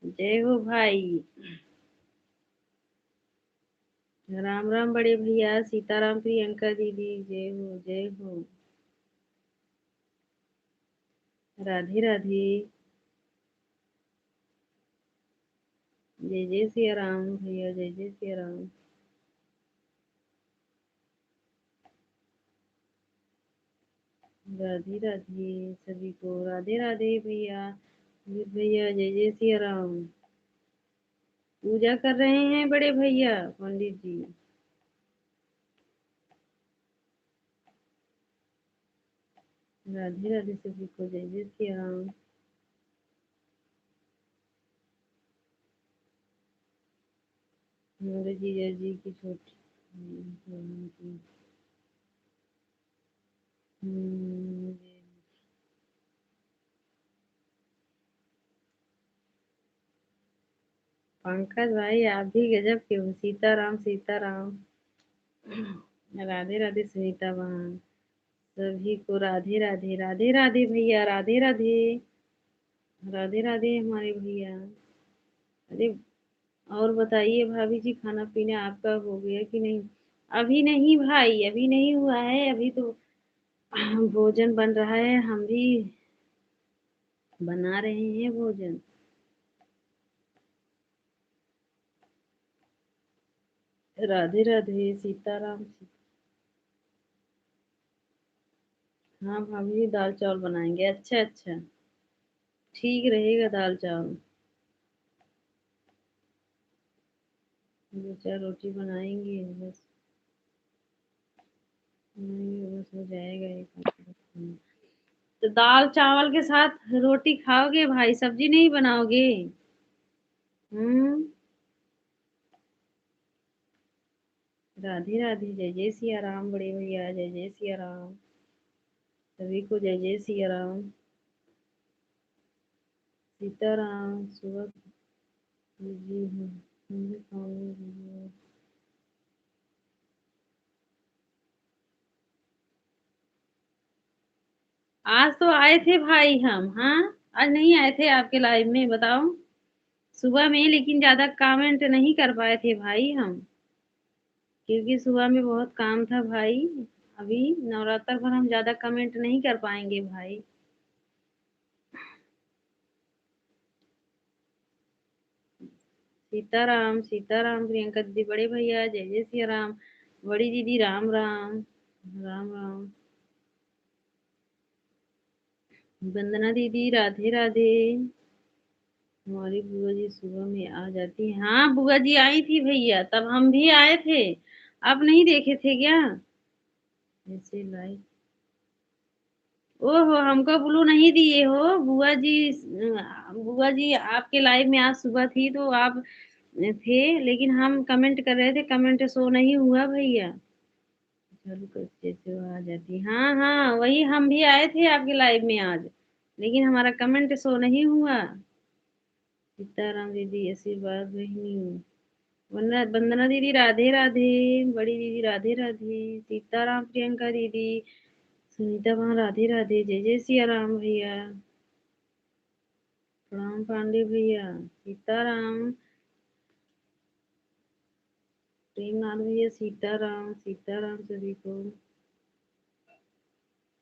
जय हो भाई। राम राम बड़े भैया। सीताराम प्रियंका दीदी, जय हो जय हो। राधे राधे। जय जय सिया राम भैया, जय जय सिया राम। राधे राधे सभी को, राधे राधे भैया। भैया जय जय सिया राम। पूजा कर रहे हैं बड़े भैया पंडित जी। राधे राधे सभी को, जय जय सिया राम। हमारे जीजा जी की छोटी बहन की। हम्म, पंकज भाई आप भी गजब के हो। सीताराम सीताराम। राधे राधे सुनीता बहन। सभी को राधे राधे, राधे राधे भैया, राधे राधे। राधे राधे हमारे भैया। अरे, और बताइए भाभी जी, खाना पीना आपका हो गया कि नहीं? अभी नहीं भाई, अभी नहीं हुआ है, अभी तो भोजन बन रहा है। हम भी बना रहे हैं भोजन। राधे राधे सीताराम। हाँ भाभी जी दाल चावल बनाएंगे। अच्छा अच्छा, ठीक रहेगा दाल चावल। दो चार रोटी बनाएंगे बस। नहीं बस हो जाएगा एक आध। तो दाल चावल के साथ रोटी खाओगे भाई, सब्जी नहीं बनाओगे? हम्म। राधे राधे, जय जय सिया राम बड़े भैया, जय जय सिया राम। सभी को जय जय सिया राम, सीताराम। सुबह जी हूँ, मुझे पानी दीजिए। आज तो आए थे भाई हम। हाँ, आज नहीं आए थे आपके लाइव में, बताओ। सुबह में, लेकिन ज्यादा कमेंट नहीं कर पाए थे भाई हम, क्योंकि सुबह में बहुत काम था भाई। अभी नवरात्र पर हम ज्यादा कमेंट नहीं कर पाएंगे भाई। सीताराम सीताराम, प्रियंका दीदी बड़े भैया जय जय सिया राम। बड़ी दीदी राम राम। राम राम। वंदना दीदी राधे राधे। हमारी बुआ जी सुबह में आ जाती है। हाँ बुआ जी आई थी भैया, तब हम भी आए थे। आप नहीं देखे थे क्या? ऐसे लाइव। ओहो, हमको ब्लू नहीं दिए हो बुआ जी। बुआ जी आपके लाइव में आज सुबह थी तो आप थे, लेकिन हम कमेंट कर रहे थे, कमेंट शो नहीं हुआ भैया। चालू करते से वो आ जाती। हाँ हाँ, वही हम भी आए थे आपके लाइव में आज, लेकिन हमारा कमेंट शो नहीं हुआ। सीताराम दीदी आशीर्वाद बहनी। वंदना वंदना दीदी राधे राधे। बड़ी दीदी राधे राधे। सीताराम प्रियंका दीदी। सुनीता वहाँ राधे राधे, जय जय सिया राम भैया। प्रणाम पांडे भैया। सीताराम। प्रेमनाथ भैया सीताराम सीताराम सभी को।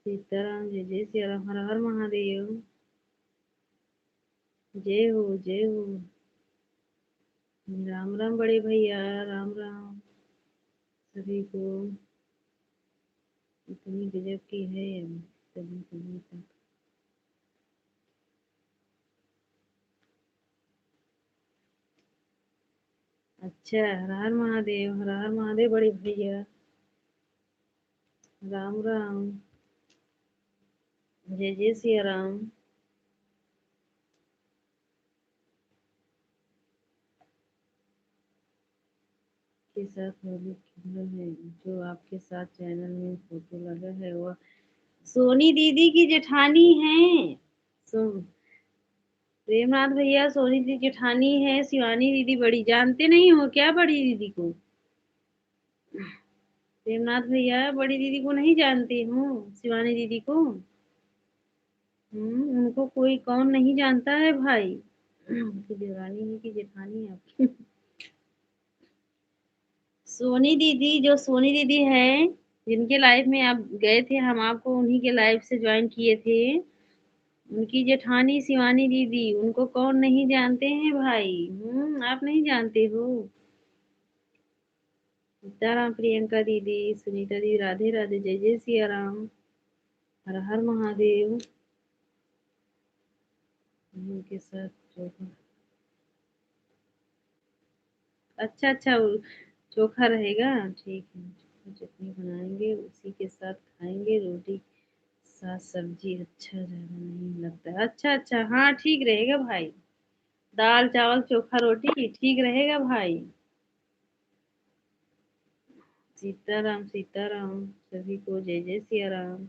सीताराम, जय जय सिया राम, हर हर महादेव। जय हो जय हो। राम राम बड़े भैया, राम राम सभी को। इतनी गजब की है सभी सभी तक। अच्छा, हर हर महादेव, हर हर महादेव बड़े भैया। राम राम। जय जय सिया राम। के साथ होली खेला है, जो आपके साथ चैनल में फोटो लगा है वह सोनी दीदी की जेठानी है। सो प्रेमनाथ भैया सोनी दीदी जेठानी है, शिवानी दीदी बड़ी। जानते नहीं हो क्या बड़ी दीदी को? प्रेमनाथ भैया बड़ी दीदी को नहीं जानते हो? शिवानी दीदी को? उनको कोई कौन नहीं जानता है भाई। उनकी देवरानी है कि जेठानी है आपकी? सोनी दीदी, जो सोनी दीदी है, जिनके लाइफ में आप गए थे, हम आपको उन्हीं के लाइफ से ज्वाइन किए थे। उनकी जेठानी शिवानी दीदी, उनको कौन नहीं जानते हैं भाई? आप नहीं जानते हो? सीताराम प्रियंका दीदी, सुनीता दीदी राधे राधे, जय जय सिया राम, हर हर महादेव। उनके साथ चोखा। अच्छा अच्छा, चोखा रहेगा, ठीक है। चटनी बनाएंगे, उसी के साथ खाएंगे रोटी। साथ सब्जी अच्छा ज्यादा नहीं लगता। अच्छा अच्छा, हाँ ठीक रहेगा भाई। दाल चावल चोखा रोटी ठीक रहेगा भाई। सीताराम सीताराम सभी को, जय जय सिया राम।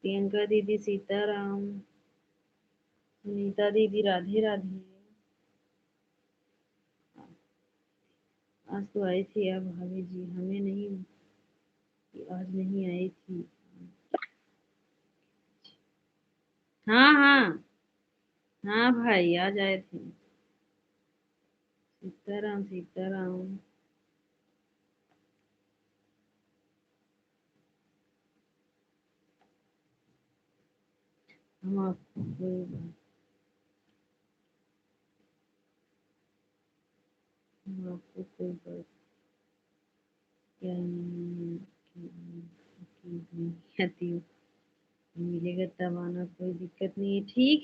प्रियंका दीदी सीताराम। सुनीता दीदी राधे राधे। आज तो आई थी अब भाभी जी, हमें नहीं, आज नहीं आई थी। हाँ हाँ। हाँ भाई आज आए थे। सीताराम सीताराम। हम आपको कोई बात, हम आपको कोई बात क्या नहीं की आती हो। मिलेगा तब आना, कोई दिक्कत नहीं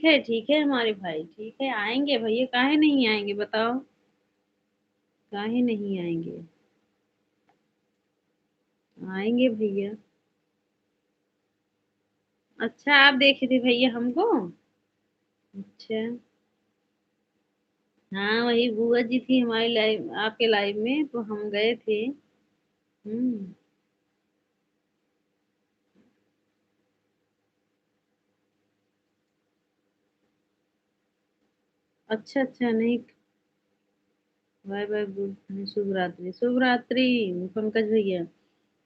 है। ठीक है हमारे भाई, ठीक है, आएंगे भैया, काहे नहीं आएंगे बताओ? काहे नहीं आएंगे? आएंगे भैया। अच्छा, आप देखे थे भैया हमको? अच्छा। हाँ, वही बुआ जी थी हमारी लाइव, आपके लाइव में, तो हम गए थे। हम्म। अच्छा अच्छा, नहीं। बाय बाय, गुड, शुभ रात्रि, शुभ रात्रि। पंकज भैया,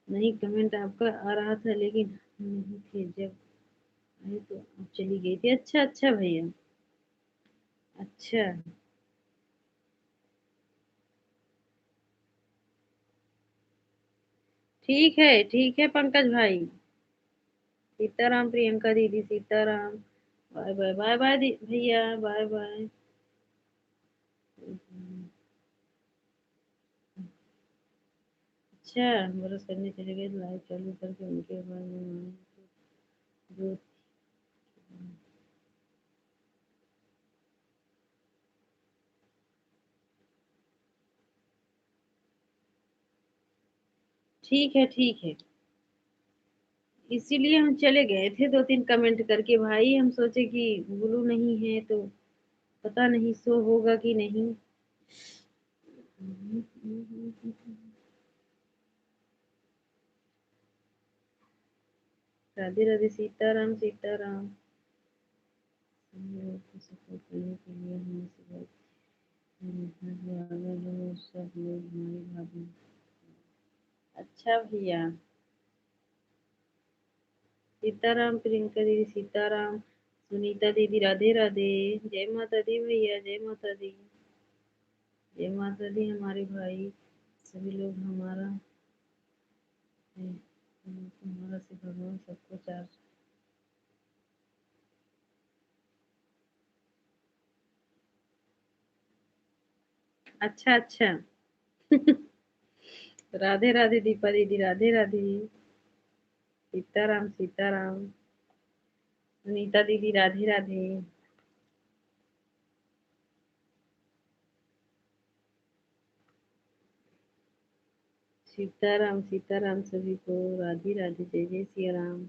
नहीं कमेंट आपका आ रहा था लेकिन नहीं थे जब आए तो आप चली गई थी। अच्छा अच्छा भैया। अच्छा। ठीक है पंकज भाई। सीताराम प्रियंका दीदी, Sitaram. Bye bye, bye bye भैया, बाय बाय। अच्छा, बरस करने चले गए, लाइव चालू करके उनके बारे में जो। ठीक है। इसीलिए हम चले गए थे दो तीन कमेंट करके भाई, हम सोचे कि ब्लू नहीं है तो पता नहीं शो होगा कि नहीं। राधे राधे, सीताराम सीताराम। हम लोग को सपोर्ट करने के लिए हमें सिर्फ सब लोग हमारी भाभी। अच्छा भैया। सीताराम प्रियंका दीदी, सीताराम। सुनीता दीदी, राधे राधे। जय माता दी भैया, जय माता दी। जय माता दी हमारे भाई, सभी लोग हमारा है। हमारा से भगवान सबको चार। अच्छा अच्छा। राधे राधे दीपा दीदी, राधे राधे। सीताराम सीताराम। सुनीता दीदी, राधे राधे। सीताराम सीताराम सभी को। राधे राधे, जय जय सिया राम।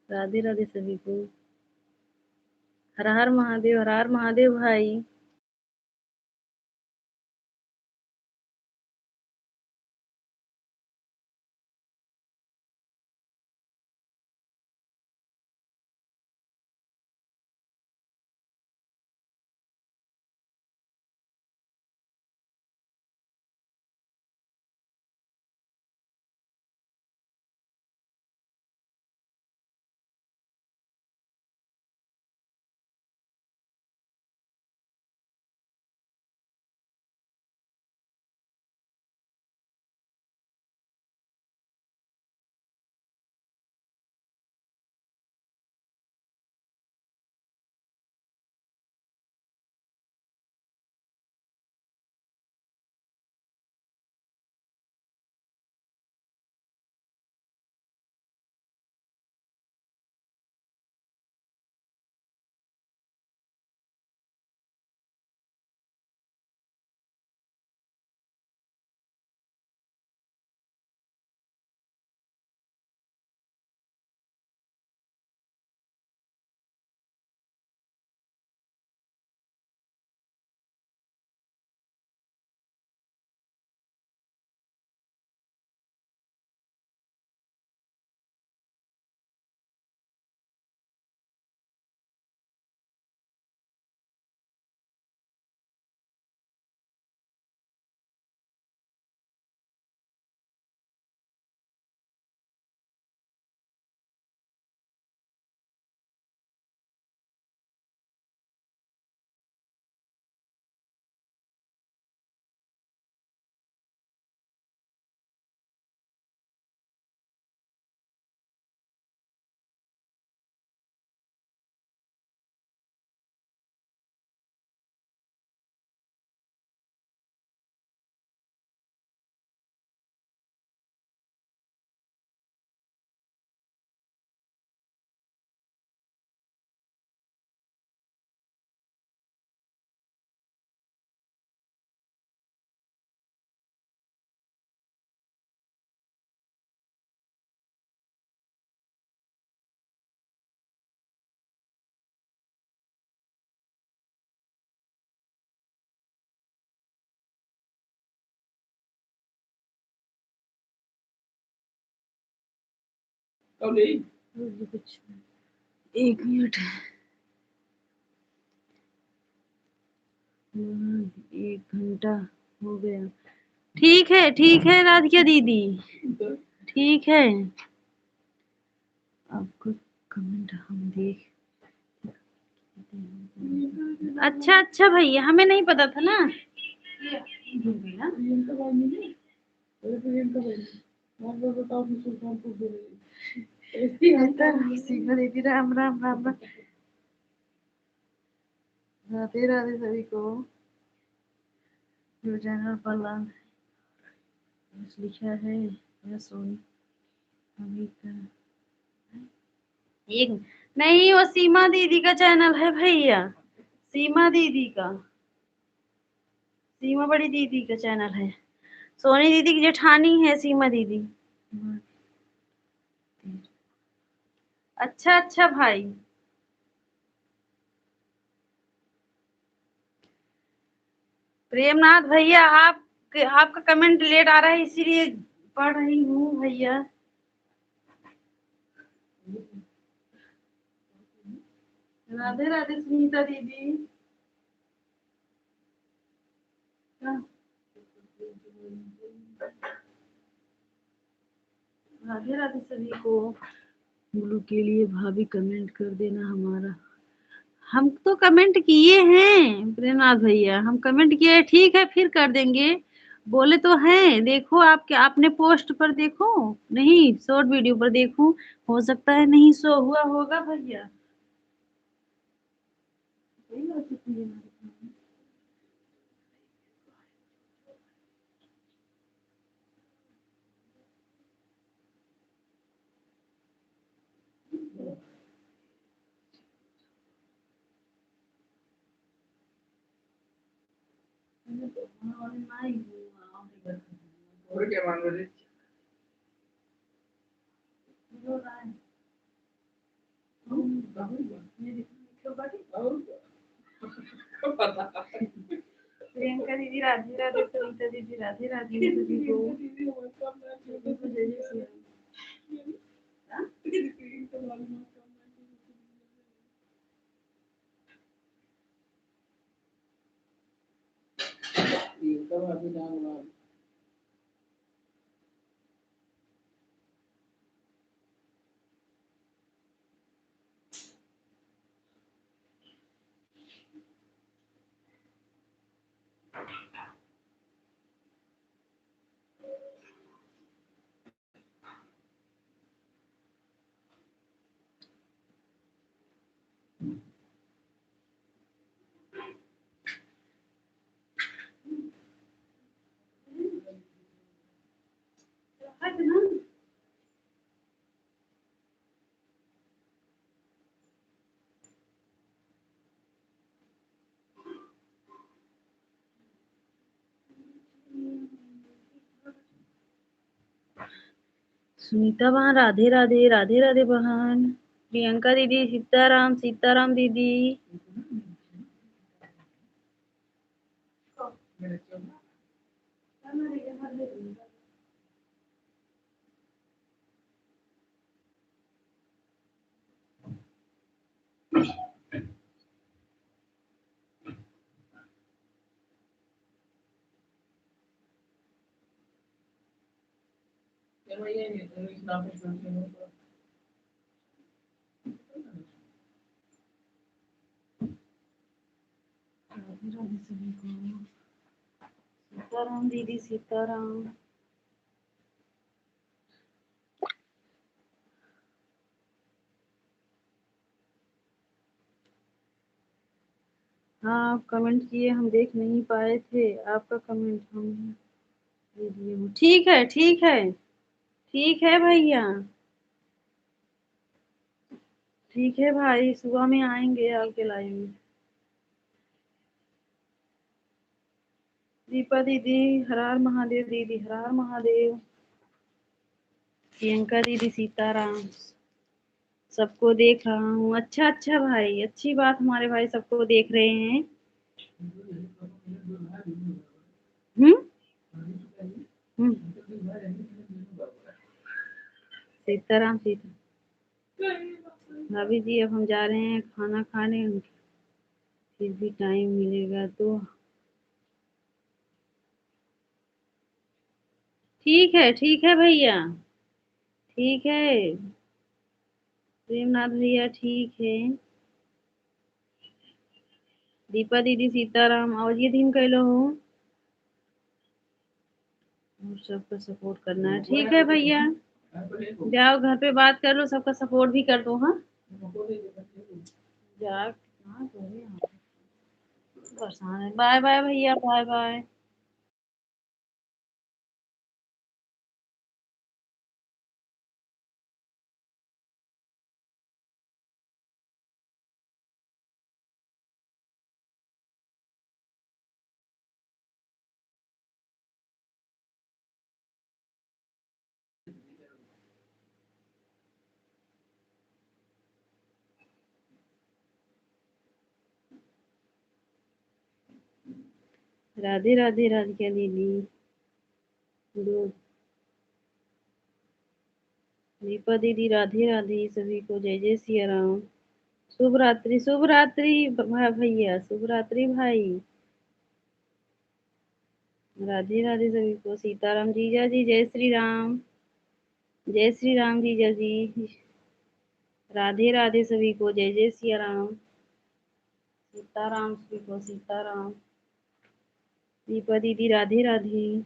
राधे राधे सभी को। हर हर महादेव, हर हर महादेव भाई। कुछ 1 मिनट, 1 घंटा हो गया। ठीक है राधिका दीदी, ठीक है। आपका कमेंट हम देख। अच्छा भैया, हमें नहीं पता था ना। सीमा दीदी राम राम राम राम, राधे राधे सभी को। जो चैनल पर लिखा है यह सोनी अभी का एक नहीं, वो सीमा दीदी का चैनल है भैया, सीमा दीदी का, सीमा बड़ी दीदी का चैनल है। सोनी दीदी की जेठानी है सीमा दीदी। अच्छा भाई, प्रेमनाथ भैया, आपका कमेंट लेट आ रहा है इसीलिए पढ़ रही हूँ भैया। राधे राधे सुनीता दीदी। राधे राधे सभी को। ब्लू के लिए भाभी कमेंट कर देना हमारा। हम तो कमेंट किए हैं प्रेमनाथ भैया, हम कमेंट किए, ठीक है फिर कर देंगे। बोले तो हैं, देखो आपके, आपने पोस्ट पर देखो, नहीं शॉर्ट वीडियो पर देखो, हो सकता है नहीं शो हुआ होगा भैया। और क्या मांग रहे थे? प्रियंका दीदी राधे राधे, सरिता दीदी राधे राधे सभी को। जय जय श्री राम। सुनीता बहन राधे राधे, राधे राधे बहन। प्रियंका दीदी सीताराम, सीताराम दीदी। सीताराम दीदी सीताराम। हाँ आप कमेंट किए, हम देख नहीं पाए थे आपका कमेंट, हम दे दिए हूँ। ठीक है ठीक है, ठीक है भैया, ठीक है भाई, सुबह में आएंगे आपके लाइव में। दीपा दीदी हर हर महादेव, दीदी हर हर महादेव। प्रियंका दीदी सीताराम। सबको देख रहा हूँ। अच्छा भाई, अच्छी बात, हमारे भाई सबको देख रहे हैं। हम्म हम्म। सीताराम सीता भाभी जी अब हम जा रहे हैं खाना खाने, फिर भी टाइम मिलेगा तो ठीक है भैया, ठीक है प्रेमनाथ भैया, ठीक है। दीपा दीदी, सीताराम और ये दिन कैलो हो, और सबका सपोर्ट करना है, ठीक है भैया। जाओ घर पे बात कर लो, सबका सपोर्ट भी कर दो। हाँ जा, हाँ परेशान है। बाय बाय भैया, बाय बाय। राधे राधे राधिका दीदी, दो दीपा दीदी, राधे राधे सभी को, जय जय सिया राम। शुभ रात्रि, शुभ रात्रि भैया, शुभ रात्रि भाई। राधे राधे सभी को, सीताराम जीजा जी, जय श्री राम, जय श्री राम जीजा जी। राधे राधे सभी को, जय जय सिया राम। सीताराम सभी को, सीताराम। दीपा दीदी, राधे राधे।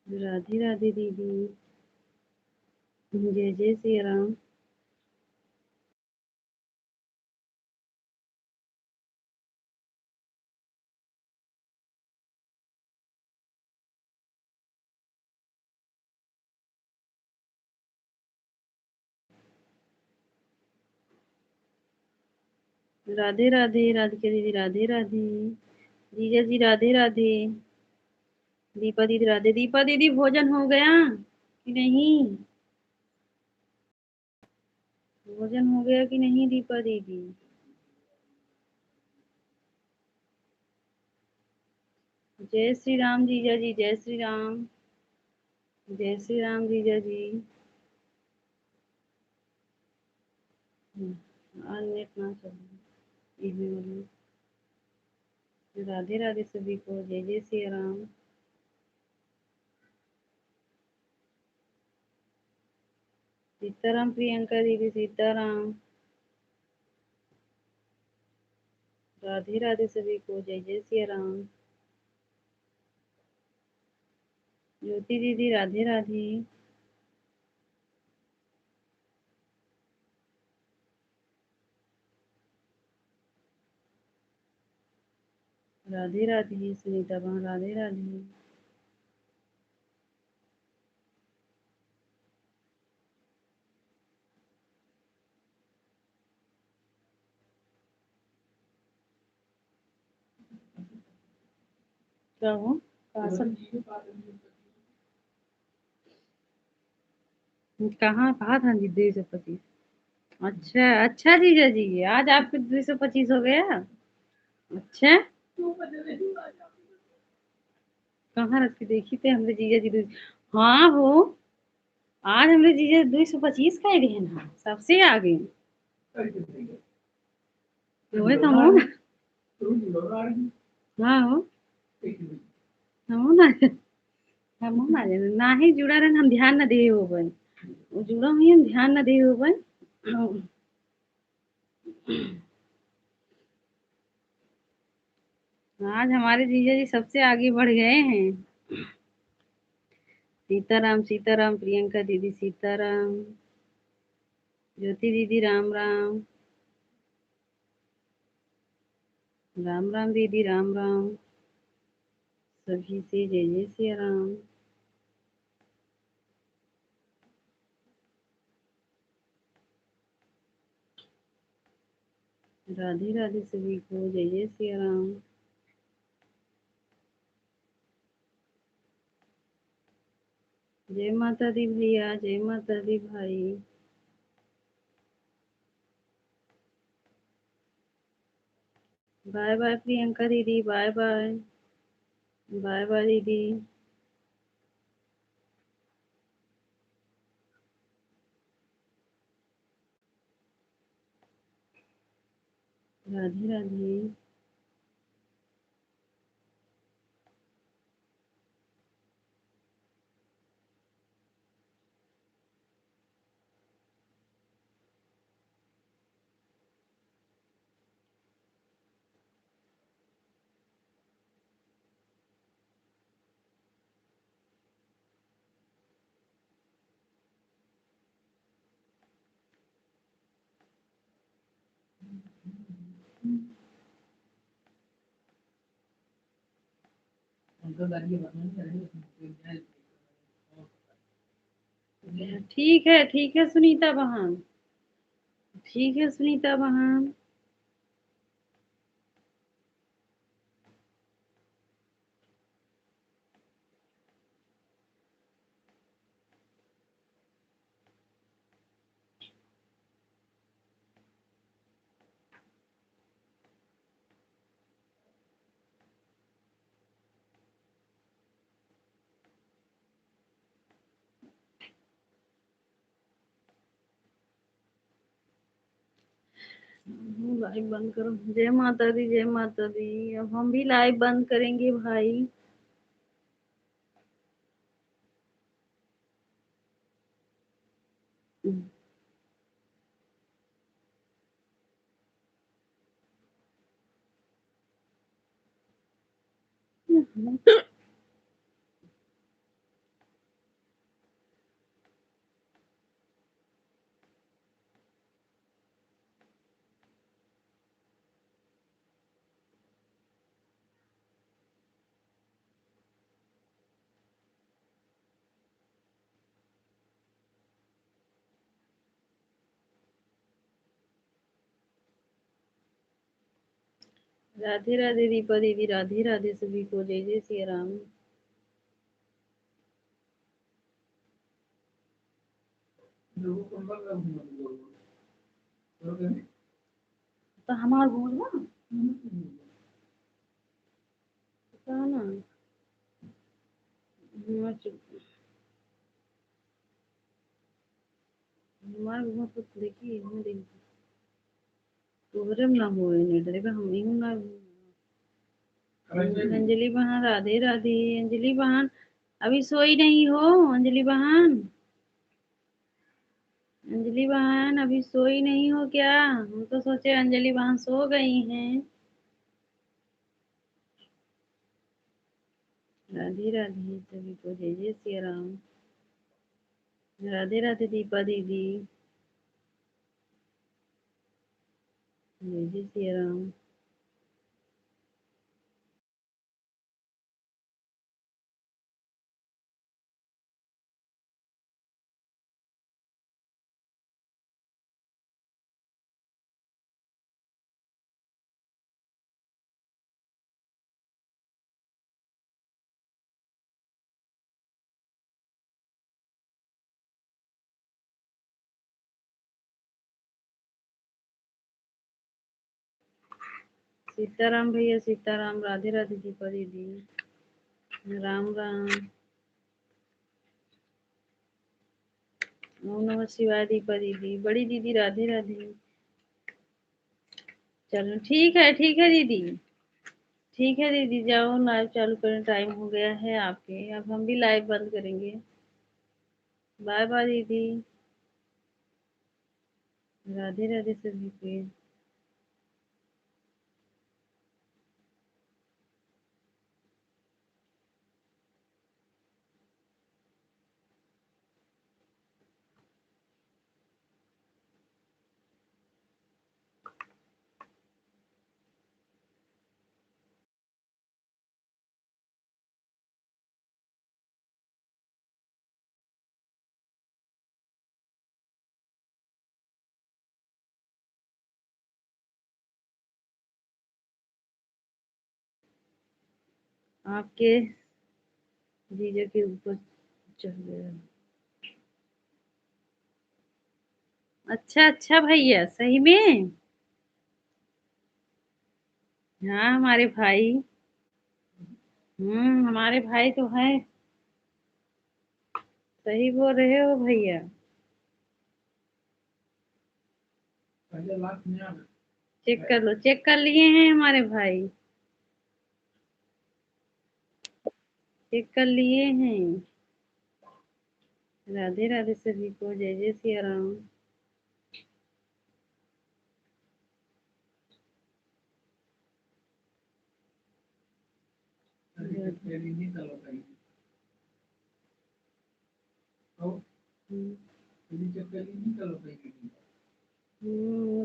राधे राधे दीदी, जय जय सिया राम। राधे राधे राधिका दीदी, राधे राधे जीजा जी, राधे राधे। दीपा दीदी, राधे। दीपा दीदी, भोजन हो गया कि नहीं? भोजन हो गया कि नहीं दीपा दीदी? जय श्री राम जीजा जी, जय श्री राम, जय श्री राम जीजा जी। आज नेट ना चल, राधे राधे सभी को, जय जय श्री राम। सीताराम प्रियंका दीदी, सीताराम। राधे राधे सभी को, जय जय श्री राम। ज्योति दीदी, राधे राधे। राधे राधे सुनीता बहन, राधे राधे। क्या हो, कहाँ कहा था जी 225? अच्छा अच्छा जीजा जी, आज आपके 225 हो गया। अच्छा, कहाँ रख के देखी थे हमरे जीजा जी हाँ हो, आज हमरे जीजा 225 का गए ना, सबसे आगे। वही तो हो ना। हाँ हो, हम ना, हम ना जाने ना ही जुड़ा रहन, हम ध्यान न दे हो बन, वो जुड़ा हुई हम ध्यान न दे हो बन। आज हमारे जीजा जी सबसे आगे बढ़ गए हैं। सीताराम, सीताराम प्रियंका दीदी, सीताराम। ज्योति दीदी, राम राम। राम राम दीदी, राम राम सभी से, जय जय सिया राम। राधे राधे सभी को, जय जय सिया राम। जय माता दी भैया, जय माता दी भाई। बाय बाय प्रियंका दीदी, बाय बाय, बाय बाय दीदी। राधे राधे। ठीक है सुनीता बहन, ठीक है सुनीता बहन। लाइव बंद करो। जय माता दी, जय माता दी। अब हम भी लाइव बंद करेंगे भाई। राधे राधे दीपा दीदी, राधे राधे सभी को, जय जय सिया राम। तो हमार बोलवा पता ना हमार घर तो देखिए हम देख तोहरे में ना होए ने डरे हम ही ना। अंजलि बहन राधे राधे। अंजलि बहन अभी सोई नहीं हो? अंजलि बहन, अंजलि बहन अभी सोई नहीं हो क्या? हम तो सोचे अंजलि बहन सो गई हैं। राधे राधे सभी को, जय जय सिया राम। राधे राधे दीपा दीदी, जय जय सिया राम। सीताराम भैया, सीताराम। राधे राधे दीपा दीदी, राम राम। ओम नमः शिवाय दीपा दीदी, बड़ी दीदी राधे राधे। चलो ठीक है दीदी, ठीक है दीदी, जाओ लाइव चालू करें, टाइम हो गया है आपके। अब हम भी लाइव बंद करेंगे। बाय बाय दीदी, राधे राधे सभी को। आपके जीजा के ऊपर चढ़ गया। अच्छा अच्छा भैया, सही में? हाँ हमारे भाई। हमारे भाई तो है। सही बोल रहे हो भैया। चेक कर लो, चेक कर लिए हैं हमारे भाई, चेक कर लिए हैं। राधे राधे सभी को, जय जय सिया राम।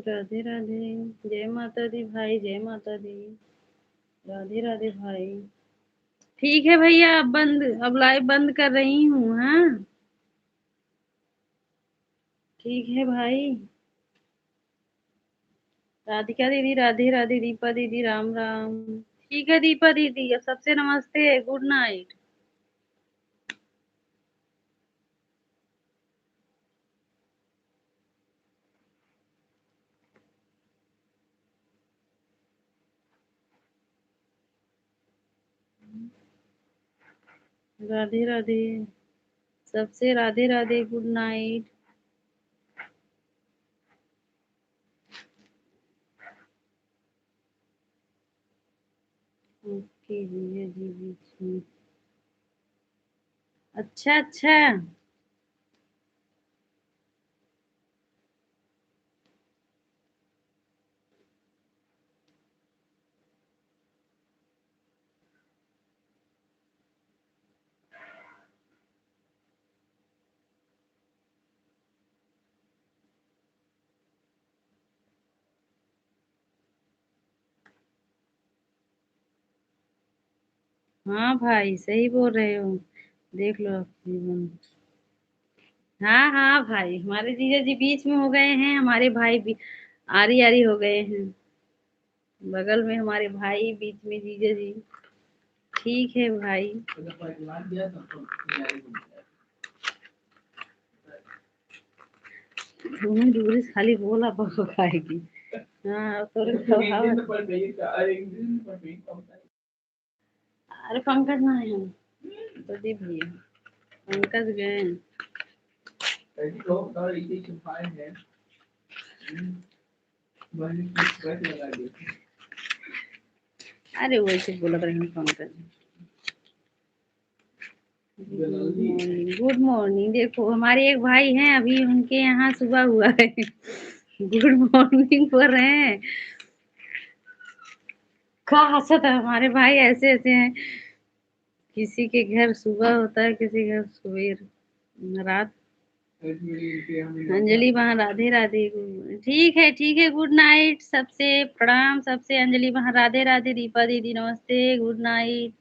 राधे राधे, जय माता दी भाई, जय माता दी। राधे राधे भाई। ठीक है भैया, अब लाइव बंद कर रही हूँ। हाँ ठीक है भाई। राधिका दीदी राधे राधे, दीपा दीदी राम राम। ठीक है दीपा दीदी, अब सबसे नमस्ते, गुड नाइट। राधे राधे, सबसे Radhe Radhe, good night. Okay जी, है जी बीच में। अच्छा अच्छा। हाँ भाई, सही बोल रहे हो। देख लो अपनी जीवन। हाँ हाँ भाई, हमारे जीजा जी बीच में हो गए हैं, हमारे भाई भी आरी आरी हो गए हैं। बगल में हमारे भाई, बीच में जीजा जी। ठीक है भाई। तुम्हें दूरी से खाली बोला बको खाएगी। हाँ तो अरे पंकज ना है, प्रदीप भैया, पंकज गए। अरे वैसे बोला रहे पंकज। Good morning. देखो हमारे एक भाई हैं, अभी उनके यहाँ सुबह हुआ है। गुड मॉर्निंग बोल रहे हैं। का हंसत है, हमारे भाई ऐसे ऐसे हैं। किसी के घर सुबह होता है, किसी के घर सवेर रात। अंजलि वहाँ राधे राधे। ठीक है, गुड नाइट सबसे, प्रणाम सबसे। अंजलि वहाँ राधे राधे, दीपा दीदी नमस्ते, गुड नाइट।